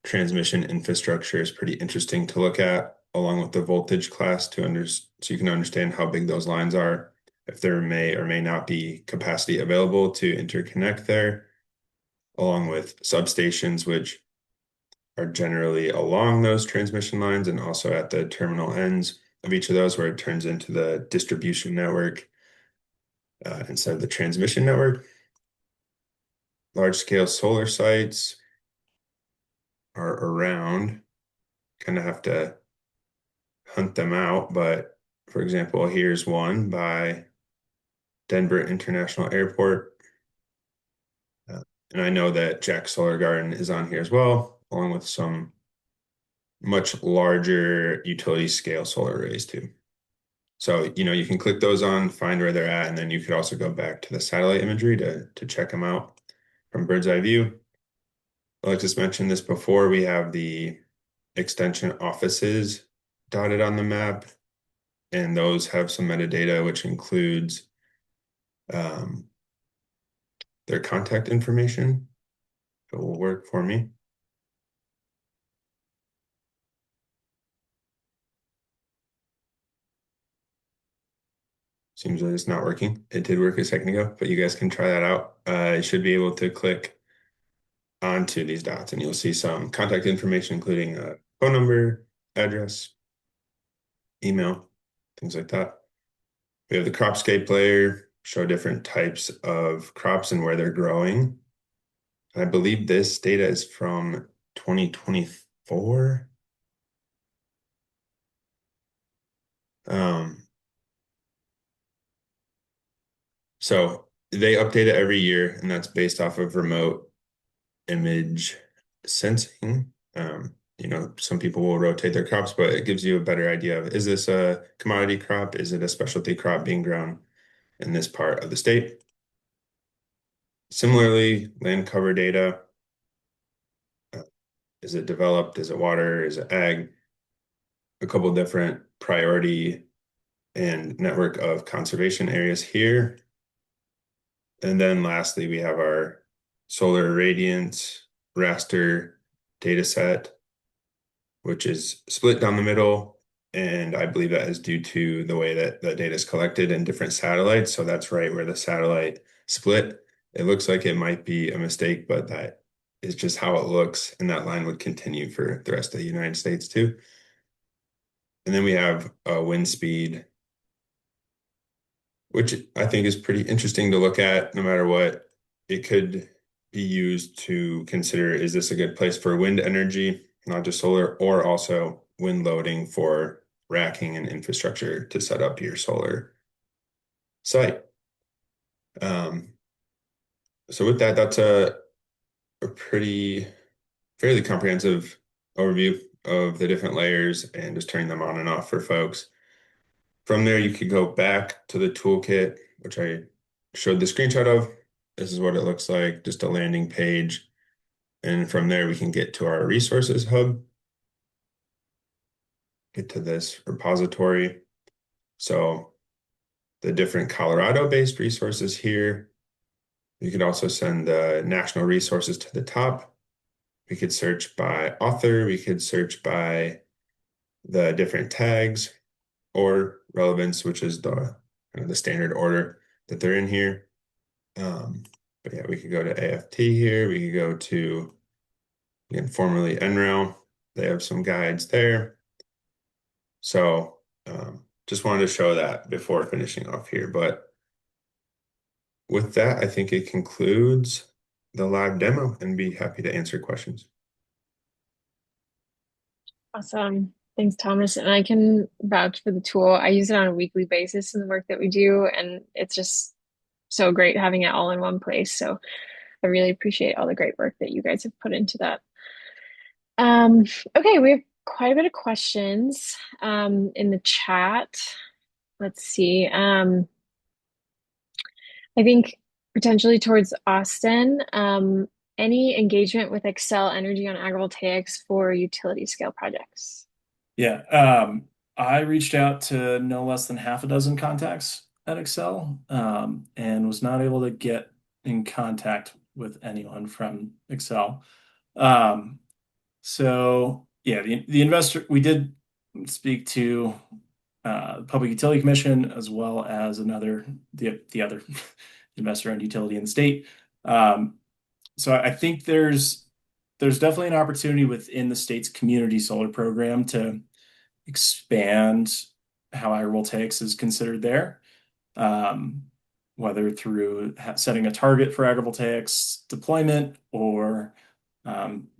D: transmission infrastructure is pretty interesting to look at, along with the voltage class so you can understand how big those lines are, if there may or may not be capacity available to interconnect there, along with substations, which are generally along those transmission lines and also at the terminal ends of each of those, where it turns into the distribution network instead of the transmission network. Large-scale solar sites are around, kind of have to hunt them out, but for example, here's one by Denver International Airport. And I know that Jack Solar Garden is on here as well, along with some much larger utility scale solar arrays too. So, you can click those on, find where they're at, and then you could also go back to the satellite imagery to check them out from bird's eye view. Alexis mentioned this before, we have the extension offices dotted on the map, and those have some metadata, which includes their contact information. It will work for me. Seems like it's not working. It did work a second ago, but you guys can try that out. You should be able to click onto these dots and you'll see some contact information, including a phone number, address, email, things like that. We have the cropscape layer, show different types of crops and where they're growing. I believe this data is from 2024. So they update it every year, and that's based off of remote image sensing. Some people will rotate their crops, but it gives you a better idea of, is this a commodity crop? Is it a specialty crop being grown in this part of the state? Similarly, land cover data. Is it developed? Is it water? Is it ag? A couple different priority and network of conservation areas here. And then lastly, we have our solar irradiance raster data set, which is split down the middle. And I believe that is due to the way that the data is collected in different satellites. So that's right where the satellite split. It looks like it might be a mistake, but that is just how it looks. And that line would continue for the rest of the United States too. And then we have wind speed, which I think is pretty interesting to look at no matter what. It could be used to consider, is this a good place for wind energy, not just solar, or also wind loading for racking and infrastructure to set up your solar site. So with that, that's a fairly comprehensive overview of the different layers and just turning them on and off for folks. From there, you could go back to the toolkit, which I showed the screenshot of. This is what it looks like, just a landing page. And from there, we can get to our resources hub, get to this repository. So the different Colorado-based resources here. You could also send the national resources to the top. We could search by author. We could search by the different tags or relevance, which is the standard order that they're in here. But yeah, we could go to AFT here. We could go to, again, formerly NREL. They have some guides there. So just wanted to show that before finishing off here. But with that, I think it concludes the live demo and be happy to answer questions.
A: Awesome. Thanks, Thomas. And I can vouch for the tool. I use it on a weekly basis in the work that we do, and it's just so great having it all in one place. So I really appreciate all the great work that you guys have put into that. Okay, we have quite a bit of questions in the chat. Let's see. I think potentially towards Austin, any engagement with Xcel Energy on agrivoltaics for utility scale projects?
B: Yeah, I reached out to no less than half a dozen contacts at Excel, and was not able to get in contact with anyone from Excel. So yeah, the investor, we did speak to the Public Utility Commission as well as the other investor-owned utility in the state. So I think there's definitely an opportunity within the state's community solar program to expand how agrivoltaics is considered there, whether through setting a target for agrivoltaics deployment or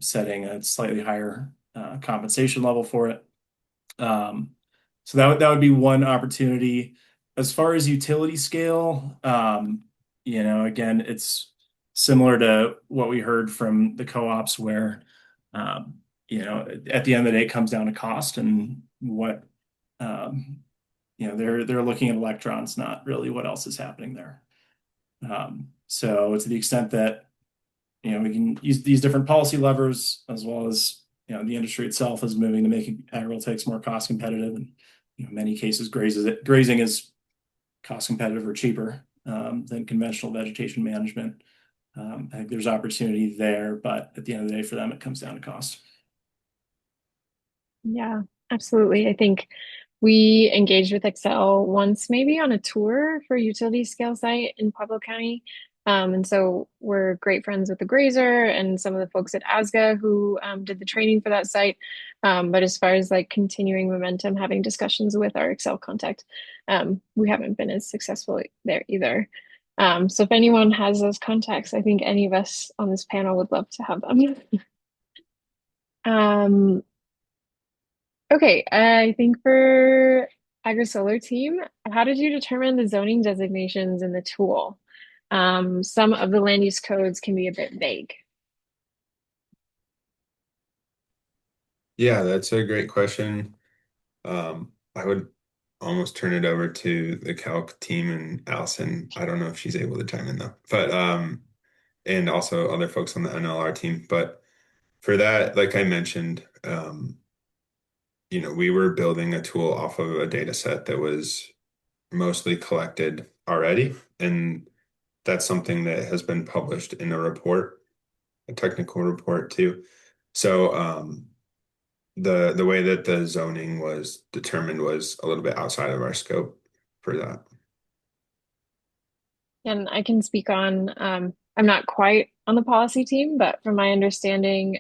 B: setting a slightly higher compensation level for it. So that would be one opportunity. As far as utility scale, again, it's similar to what we heard from the co-ops where, at the end of the day, it comes down to cost and what, they're looking at electrons, not really what else is happening there. So to the extent that, we can use these different policy levers as well as the industry itself is moving to making agrivoltaics more cost competitive, and in many cases grazing is cost competitive or cheaper than conventional vegetation management. I think there's opportunity there, but at the end of the day, for them, it comes down to cost.
A: Yeah, absolutely. I think we engaged with Excel once, maybe on a tour for a utility scale site in Pueblo County. And so we're great friends with the grazer and some of the folks at ASGA who did the training for that site. But as far as like continuing momentum, having discussions with our Excel contact, we haven't been as successful there either. So if anyone has those contacts, I think any of us on this panel would love to have them. Um, Okay, I think for AgriSolar team, how did you determine the zoning designations in the tool? Some of the land use codes can be a bit vague.
D: Yeah, that's a great question. I would almost turn it over to the calc team and Allison. I don't know if she's able to chime in though, but and also other folks on the NLR team. But for that, like I mentioned, we were building a tool off of a data set that was mostly collected already, and that's something that has been published in a report, a technical report too. So the way that the zoning was determined was a little bit outside of our scope for that.
A: And I can speak on, I'm not quite on the policy team, but from my understanding,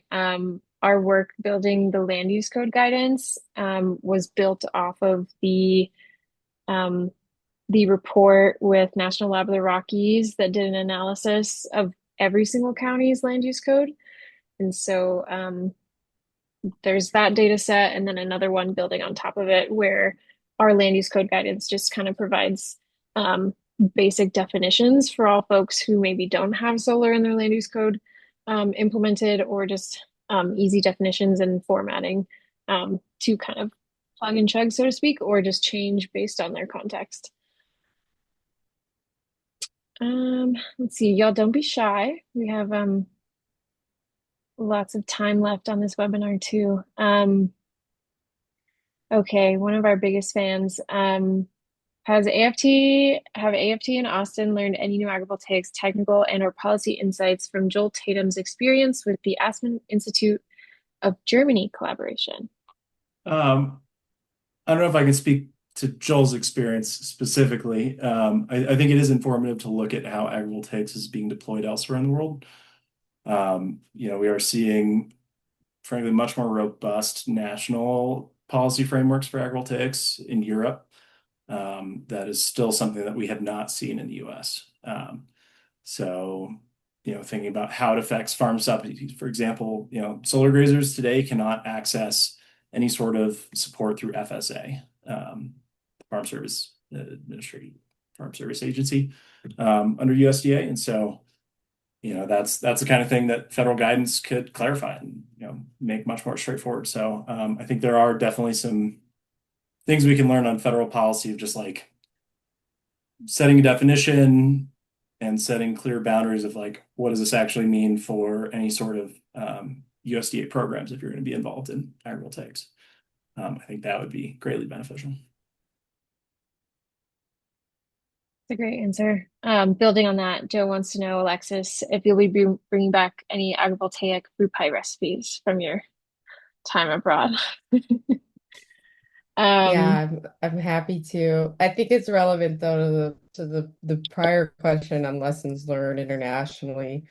A: our work building the land use code guidance was built off of um, the report with National Lab of the Rockies that did an analysis of every single county's land use code. And so there's that data set, and then another one building on top of it where our land use code guidance just kind of provides basic definitions for all folks who maybe don't have solar in their land use code implemented, or just easy definitions and formatting to kind of plug and chug, so to speak, or just change based on their context. Let's see, y'all don't be shy. We have lots of time left on this webinar too. Okay, one of our biggest fans. Have AFT and Austin learned any new agrivoltaics technical and or policy insights from Joel Tatum's experience with the Aspen Institute of Germany collaboration?
B: I don't know if I can speak to Joel's experience specifically. I think it is informative to look at how agrivoltaics is being deployed elsewhere in the world. We are seeing, frankly, much more robust national policy frameworks for agrivoltaics in Europe. That is still something that we have not seen in the US. So, thinking about how it affects farm subsidies, for example, solar grazers today cannot access any sort of support through FSA, Farm Service Administrative Farm Service Agency, under USDA. And so, that's the kind of thing that federal guidance could clarify and, make much more straightforward. So I think there are definitely some things we can learn on federal policy of just like setting a definition and setting clear boundaries of like, what does this actually mean for any sort of USDA programs if you're going to be involved in agrivoltaics. I think that would be greatly beneficial.
A: That's a great answer. Building on that, Joe wants to know, Alexis, if you'll be bringing back any agrivoltaic fruit pie recipes from your time abroad.
C: Yeah, I'm happy to. I think it's relevant though to the prior question on lessons learned internationally.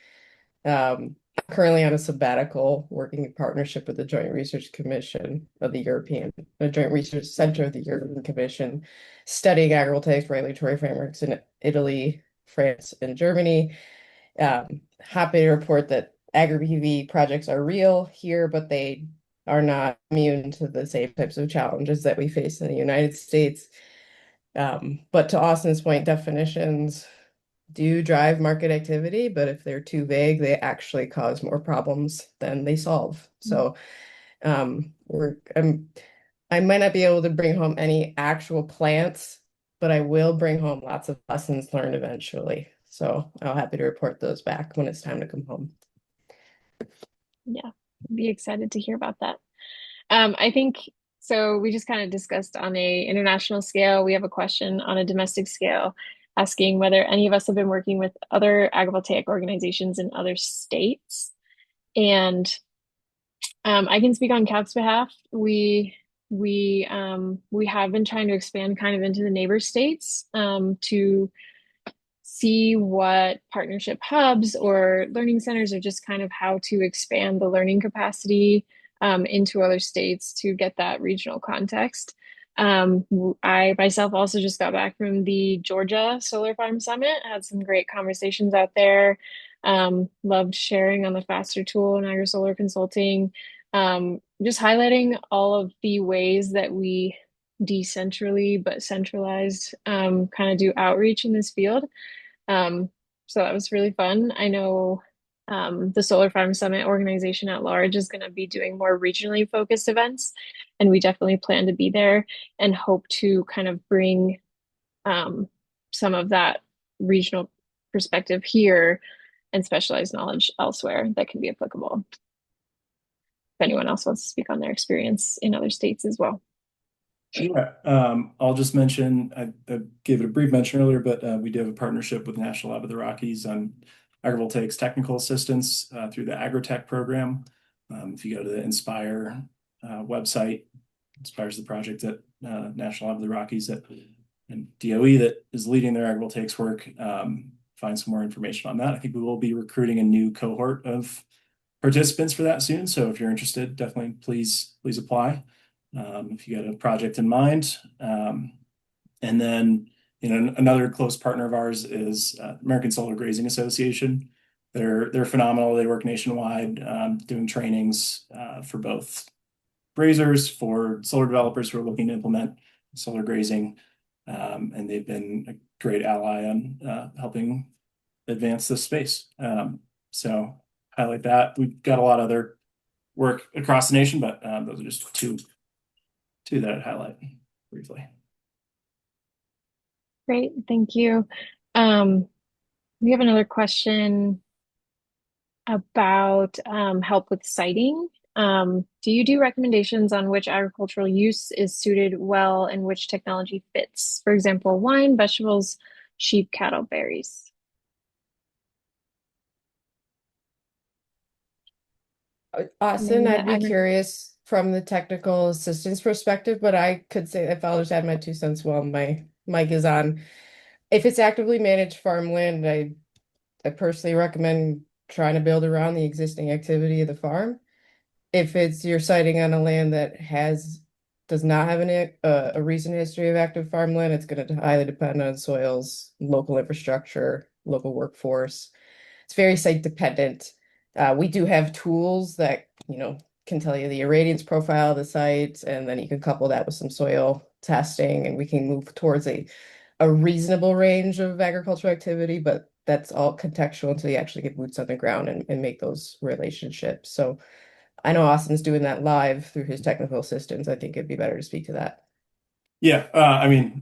C: Currently on a sabbatical, working in partnership with the Joint Research Commission of the Joint Research Center of the European Commission, studying agrivoltaics regulatory frameworks in Italy, France, and Germany. Happy to report that agri-PV projects are real here, but they are not immune to the same types of challenges that we face in the United States. But to Austin's point, definitions do drive market activity, but if they're too vague, they actually cause more problems than they solve. So I might not be able to bring home any actual plants, but I will bring home lots of lessons learned eventually. So I'll happy to report those back when it's time to come home.
A: Yeah, be excited to hear about that. I think so. We just kind of discussed on a international scale. We have a question on a domestic scale asking whether any of us have been working with other agrivoltaic organizations in other states. And I can speak on CAP's behalf. We have been trying to expand kind of into the neighbor states to see what partnership hubs or learning centers or just kind of how to expand the learning capacity into other states to get that regional context. I myself also just got back from the Georgia Solar Farm Summit, had some great conversations out there. Loved sharing on the FASTER tool and agri-solar consulting. Just highlighting all of the ways that we decentrally but centralized kind of do outreach in this field. Um, so that was really fun. I know the Solar Farm Summit organization at large is going to be doing more regionally focused events, and we definitely plan to be there and hope to kind of bring some of that regional perspective here and specialized knowledge elsewhere that can be applicable. If anyone else wants to speak on their experience in other states as well.
B: Yeah, I'll just mention, I gave it a brief mention earlier, but we do have a partnership with National Lab of the Rockies on agrivoltaics technical assistance through the Agritech program. If you go to the Inspire website, Inspire's the project at National Lab of the Rockies and DOE that is leading their agrivoltaics work. Find some more information on that. I think we will be recruiting a new cohort of participants for that soon. So if you're interested, definitely please apply. If you got a project in mind. And then, another close partner of ours is American Solar Grazing Association. They're phenomenal. They work nationwide, doing trainings for both grazers, for solar developers who are looking to implement solar grazing. And they've been a great ally on helping advance this space. So highlight that. We've got a lot of other work across the nation, but those are just two that I'd highlight briefly.
A: Great, thank you. We have another question about help with siting. Do you do recommendations on which agricultural use is suited well and which technology fits? For example, wine, vegetables, sheep, cattle, berries.
C: Austin, I'd be curious from the technical assistance perspective, but I could say if I'll just add my 2 cents while my mic is on. If it's actively managed farmland, I personally recommend trying to build around the existing activity of the farm. If it's you're siting on a land that does not have a recent history of active farmland, it's going to highly depend on soils, local infrastructure, local workforce. It's very site dependent. We do have tools that, can tell you the irradiance profile of the site, and then you can couple that with some soil testing, and we can move towards a reasonable range of agricultural activity, but that's all contextual until you actually get boots on the ground and make those relationships. So I know Austin's doing that live through his technical assistance. I think it'd be better to speak to that.
B: Yeah, I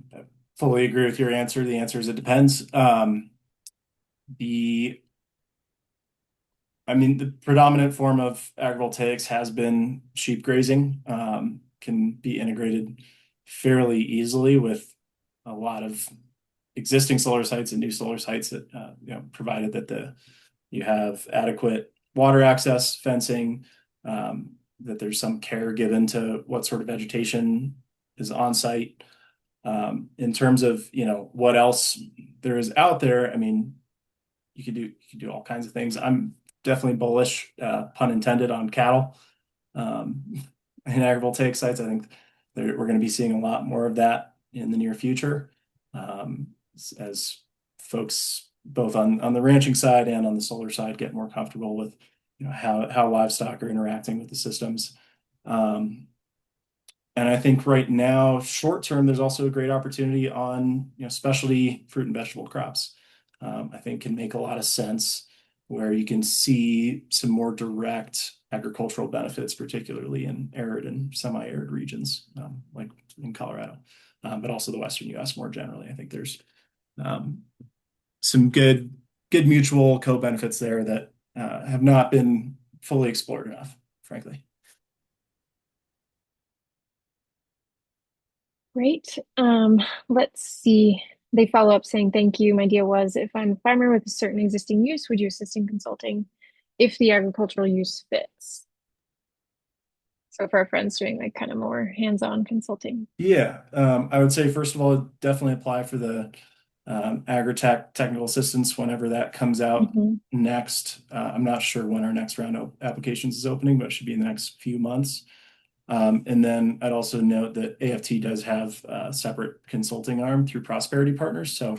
B: fully agree with your answer. The answer is it depends. The predominant form of agrivoltaics has been sheep grazing, can be integrated fairly easily with a lot of existing solar sites and new solar sites that, provided that you have adequate water access, fencing, that there's some care given to what sort of vegetation is on site. In terms of, what else there is out there, you could do all kinds of things. I'm definitely bullish, pun intended, on cattle in agrivoltaic sites. I think we're going to be seeing a lot more of that in the near future, as folks both on the ranching side and on the solar side get more comfortable with how livestock are interacting with the systems. And I think right now, short term, there's also a great opportunity on specialty fruit and vegetable crops. I think can make a lot of sense, where you can see some more direct agricultural benefits, particularly in arid and semi-arid regions, like in Colorado, but also the Western US more generally. I think there's some good mutual co-benefits there that have not been fully explored enough frankly.
A: Great. Let's see. They follow up saying, thank you. My idea was if I'm a farmer with a certain existing use, would you assist in consulting if the agricultural use fits? So for our friends doing like kind of more hands-on consulting.
B: Yeah, I would say first of all, definitely apply for the agri-tech technical assistance whenever that comes out
A: Mhm.
B: next. I'm not sure when our next round of applications is opening, but it should be in the next few months. And then I'd also note that AFT does have a separate consulting arm through Prosperity Partners. So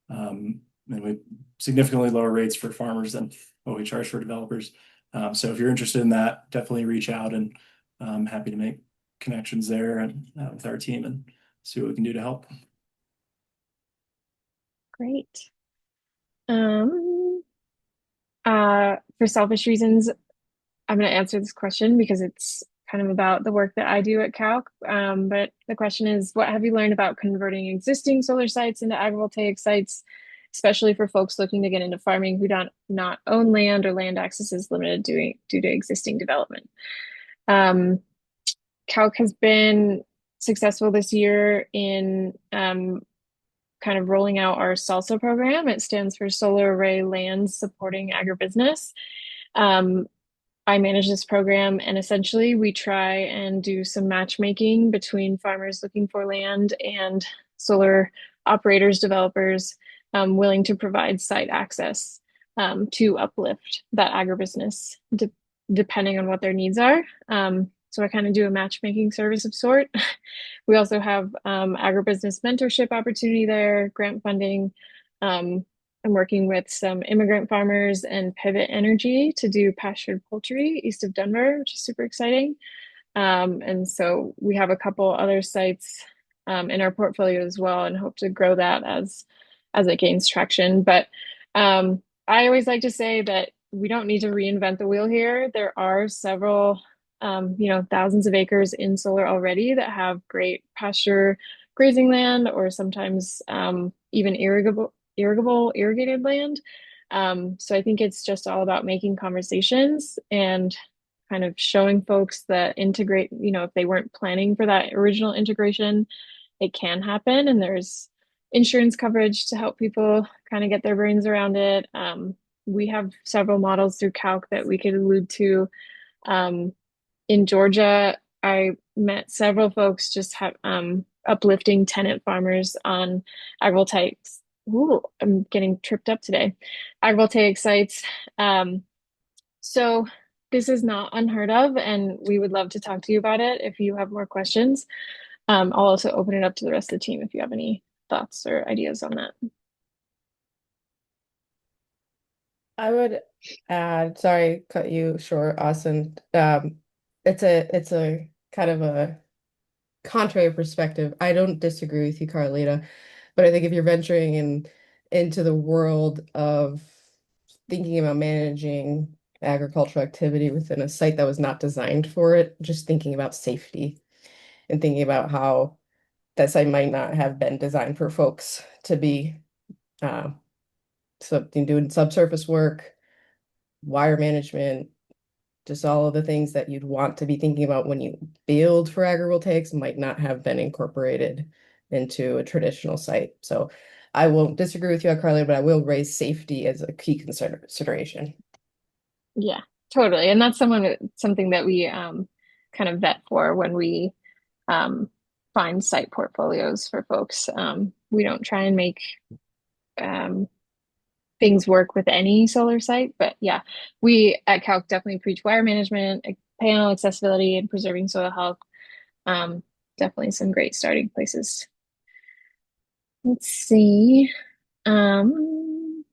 B: and we significantly lower rates for farmers than what we charge for developers. So if you're interested in that, definitely reach out, and I'm happy to make connections there and with our team and see what we can do to help.
A: Great. Um, for selfish reasons, I'm going to answer this question because it's kind of about the work that I do at Calc. But the question is, what have you learned about converting existing solar sites into agrivoltaic sites, especially for folks looking to get into farming who don't not own land or land access is limited due to existing development? Calc has been successful this year in kind of rolling out our SALSA program. It stands for Solar Array Lands Supporting Agribusiness. Um, I manage this program, and essentially we try and do some matchmaking between farmers looking for land and solar operators, developers willing to provide site access to uplift that agribusiness, depending on what their needs are. So I kind of do a matchmaking service of sort. We also have agribusiness mentorship opportunity there, grant funding. I'm working with some immigrant farmers and Pivot Energy to do pastured poultry east of Denver, which is super exciting. And so we have a couple other sites in our portfolio as well, and hope to grow that as it gains traction. But I always like to say that we don't need to reinvent the wheel here. There are several, thousands of acres in solar already that have great pasture grazing land, or sometimes even irrigated land. So I think it's just all about making conversations and kind of showing folks that integrate, if they weren't planning for that original integration, it can happen. And there's insurance coverage to help people kind of get their brains around it. We have several models through Calc that we could allude to. Um, in Georgia, I met several folks just uplifting tenant farmers on agrivoltaics. Ooh, I'm getting tripped up today. Agrivoltaic sites. So this is not unheard of, and we would love to talk to you about it if you have more questions. I'll also open it up to the rest of the team if you have any thoughts or ideas on that.
C: I would add, sorry, cut you short, Austin. It's a kind of a contrary perspective. I don't disagree with you, Carlita, but I think if you're venturing into the world of thinking about managing agricultural activity within a site that was not designed for it, just thinking about safety and thinking about how that site might not have been designed for folks to be uh, something doing subsurface work, wire management, just all of the things that you'd want to be thinking about when you build for agrivoltaics might not have been incorporated into a traditional site. So I won't disagree with you, Carly, but I will raise safety as a key consideration.
A: Yeah, totally. And that's something that we kind of vet for when we um, find site portfolios for folks. We don't try and make um, things work with any solar site, but yeah, we at Calc definitely preach wire management, panel accessibility, and preserving soil health. Um, Definitely some great starting places. Let's see. Um,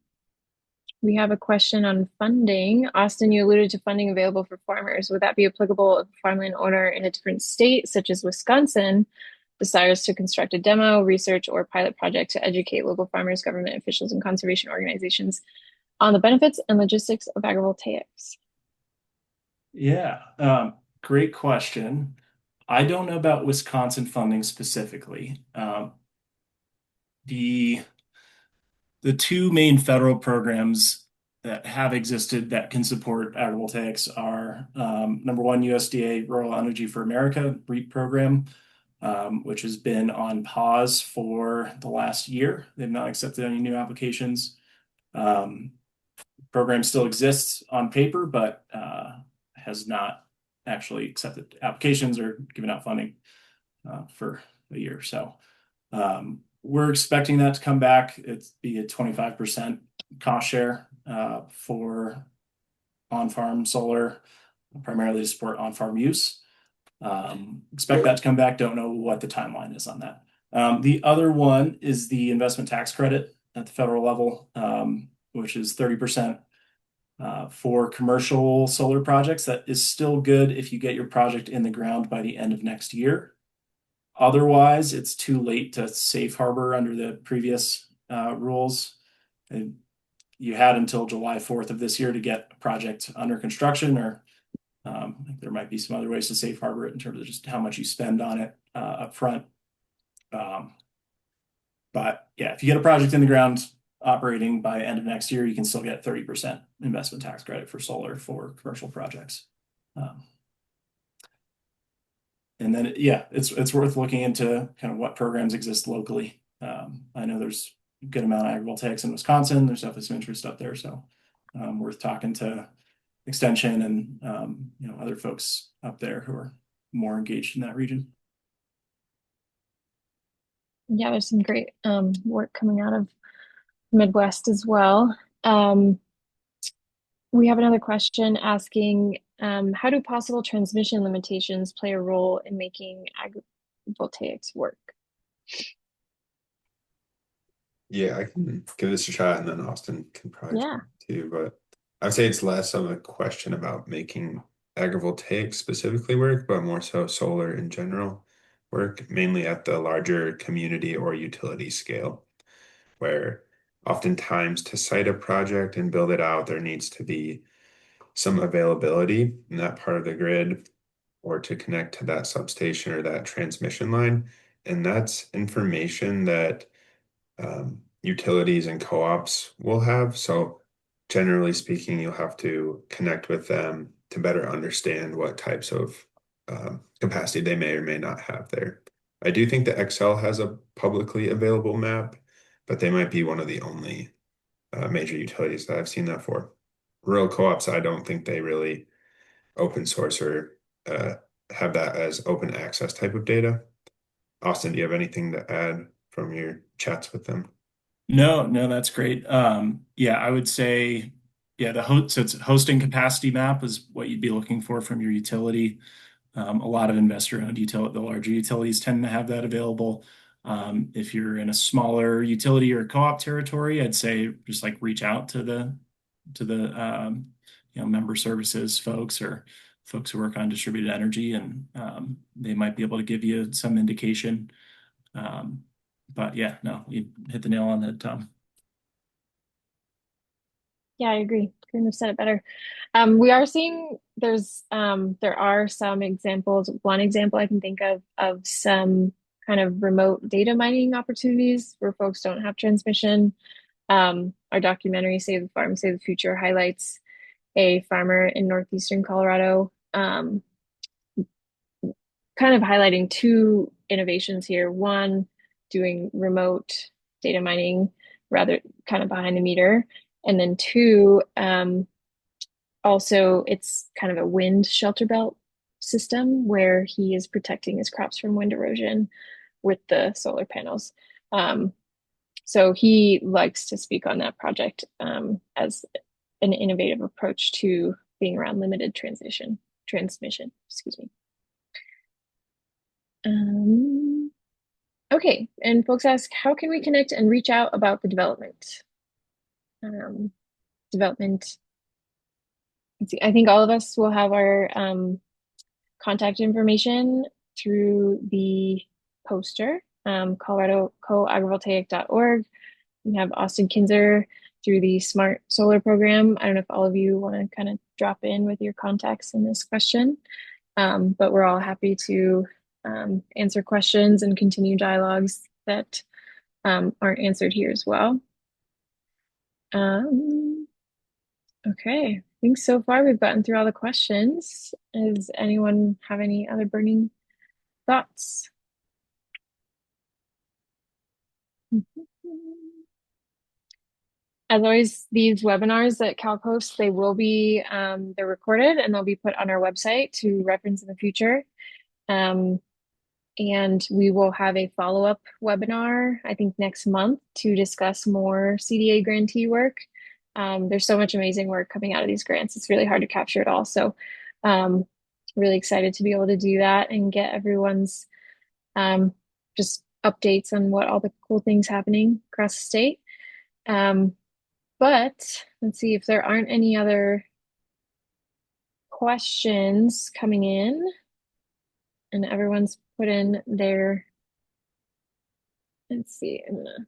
A: we have a question on funding. Austin, you alluded to funding available for farmers. Would that be applicable if a farmland owner in a different state, such as Wisconsin, desires to construct a demo, research, or pilot project to educate local farmers, government officials, and conservation organizations on the benefits and logistics of agrivoltaics?
B: Yeah, great question. I don't know about Wisconsin funding specifically. The the two main federal programs that have existed that can support agrivoltaics are number one, USDA Rural Energy for America REAP program, which has been on pause for the last year. They've not accepted any new applications. Program still exists on paper, but has not actually accepted applications or given out funding for a year. So we're expecting that to come back. It's be a 25% cost share for on-farm solar, primarily to support on-farm use. Expect that to come back. Don't know what the timeline is on that. The other one is the investment tax credit at the federal level, which is 30% for commercial solar projects. That is still good if you get your project in the ground by the end of next year. Otherwise, it's too late to safe harbor under the previous rules. And you had until July 4th of this year to get a project under construction, or there might be some other ways to safe harbor it in terms of just how much you spend on it up front. But yeah, if you get a project in the ground operating by end of next year, you can still get 30% investment tax credit for solar for commercial projects. And then, yeah, it's worth looking into kind of what programs exist locally. I know there's a good amount of agrivoltaics in Wisconsin. There's definitely some interest up there, so worth talking to Extension and other folks up there who are more engaged in that region.
A: Yeah, there's some great work coming out of Midwest as well. We have another question asking, how do possible transmission limitations play a role in making agrivoltaics work?
D: Yeah, I can give this a shot, and then Austin can probably
A: Yeah.
D: too. But I'd say it's less of a question about making agrivoltaics specifically work, but more so solar in general work, mainly at the larger community or utility scale, where oftentimes to site a project and build it out, there needs to be some availability in that part of the grid or to connect to that substation or that transmission line. And that's information that utilities and co-ops will have. So generally speaking, you'll have to connect with them to better understand what types of capacity they may or may not have there. I do think the Excel has a publicly available map, but they might be one of the only major utilities that I've seen that for. Rural co-ops, I don't think they really open source or have that as open access type of data. Austin, do you have anything to add from your chats with them?
B: No, that's great. Yeah, I would say, yeah, so it's hosting capacity map is what you'd be looking for from your utility. A lot of investor-owned utility, the larger utilities tend to have that available. If you're in a smaller utility or co-op territory, I'd say just like reach out to the member services folks or folks who work on distributed energy, and they might be able to give you some indication. But yeah, no, you hit the nail on the head, Tom.
A: Yeah, I agree. Couldn't have said it better. We are seeing there are some examples. One example I can think of some kind of remote data mining opportunities where folks don't have transmission. Our documentary Save the Farm, Save the Future highlights a farmer in northeastern Colorado, kind of highlighting two innovations here. One, doing remote data mining rather kind of behind the meter. And then two, also it's kind of a wind shelter belt system where he is protecting his crops from wind erosion with the solar panels. So he likes to speak on that project as an innovative approach to being around limited transmission, excuse me. Okay, and folks ask, how can we connect and reach out about the development? I think all of us will have our contact information through the poster, Colorado coagrivoltaic.org. We have Austin Kinzer through the Smart Solar Program. I don't know if all of you want to kind of drop in with your contacts in this question, but we're all happy to answer questions and continue dialogues that aren't answered here as well. Okay, I think so far we've gotten through all the questions. Does anyone have any other burning thoughts? As always, these webinars that Calc hosts, they will be they're recorded and they'll be put on our website to reference in the future. Um, and we will have a follow-up webinar, I think next month, to discuss more CDA grantee work. There's so much amazing work coming out of these grants. It's really hard to capture it all. So really excited to be able to do that and get everyone's just updates on what all the cool things happening across the state. But let's see if there aren't any other questions coming in and everyone's put in their, let's see, I'm gonna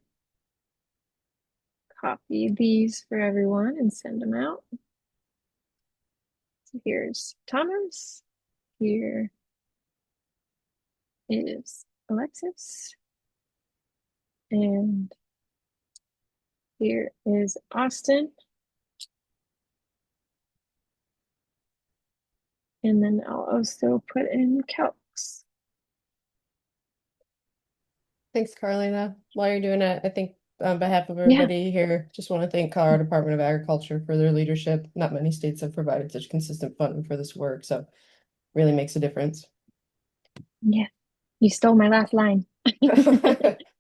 A: copy these for everyone and send them out. So here's Thomas. Here is Alexis. And here is Austin. And then I'll also put in Calcs.
C: Thanks, Carolina. While you're doing it, I think on behalf of
A: Yeah,
C: everybody here, just want to thank Colorado Department of Agriculture for their leadership. Not many states have provided such consistent funding for this work, so really makes a difference.
A: yeah. You stole my last line.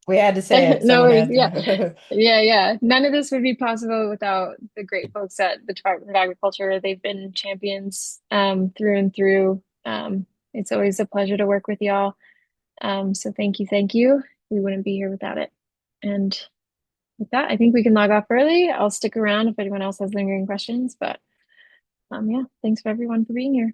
C: We had to say it.
A: No
C: Someone
A: worries.
C: had
A: Yeah.
C: to.
A: Yeah. None of this would be possible without the great folks at the Department of Agriculture. They've been champions through and through. It's always a pleasure to work with y'all. So thank you, thank you. We wouldn't be here without it. And with that, I think we can log off early. I'll stick around if anyone else has lingering questions, but yeah, thanks for everyone for being here.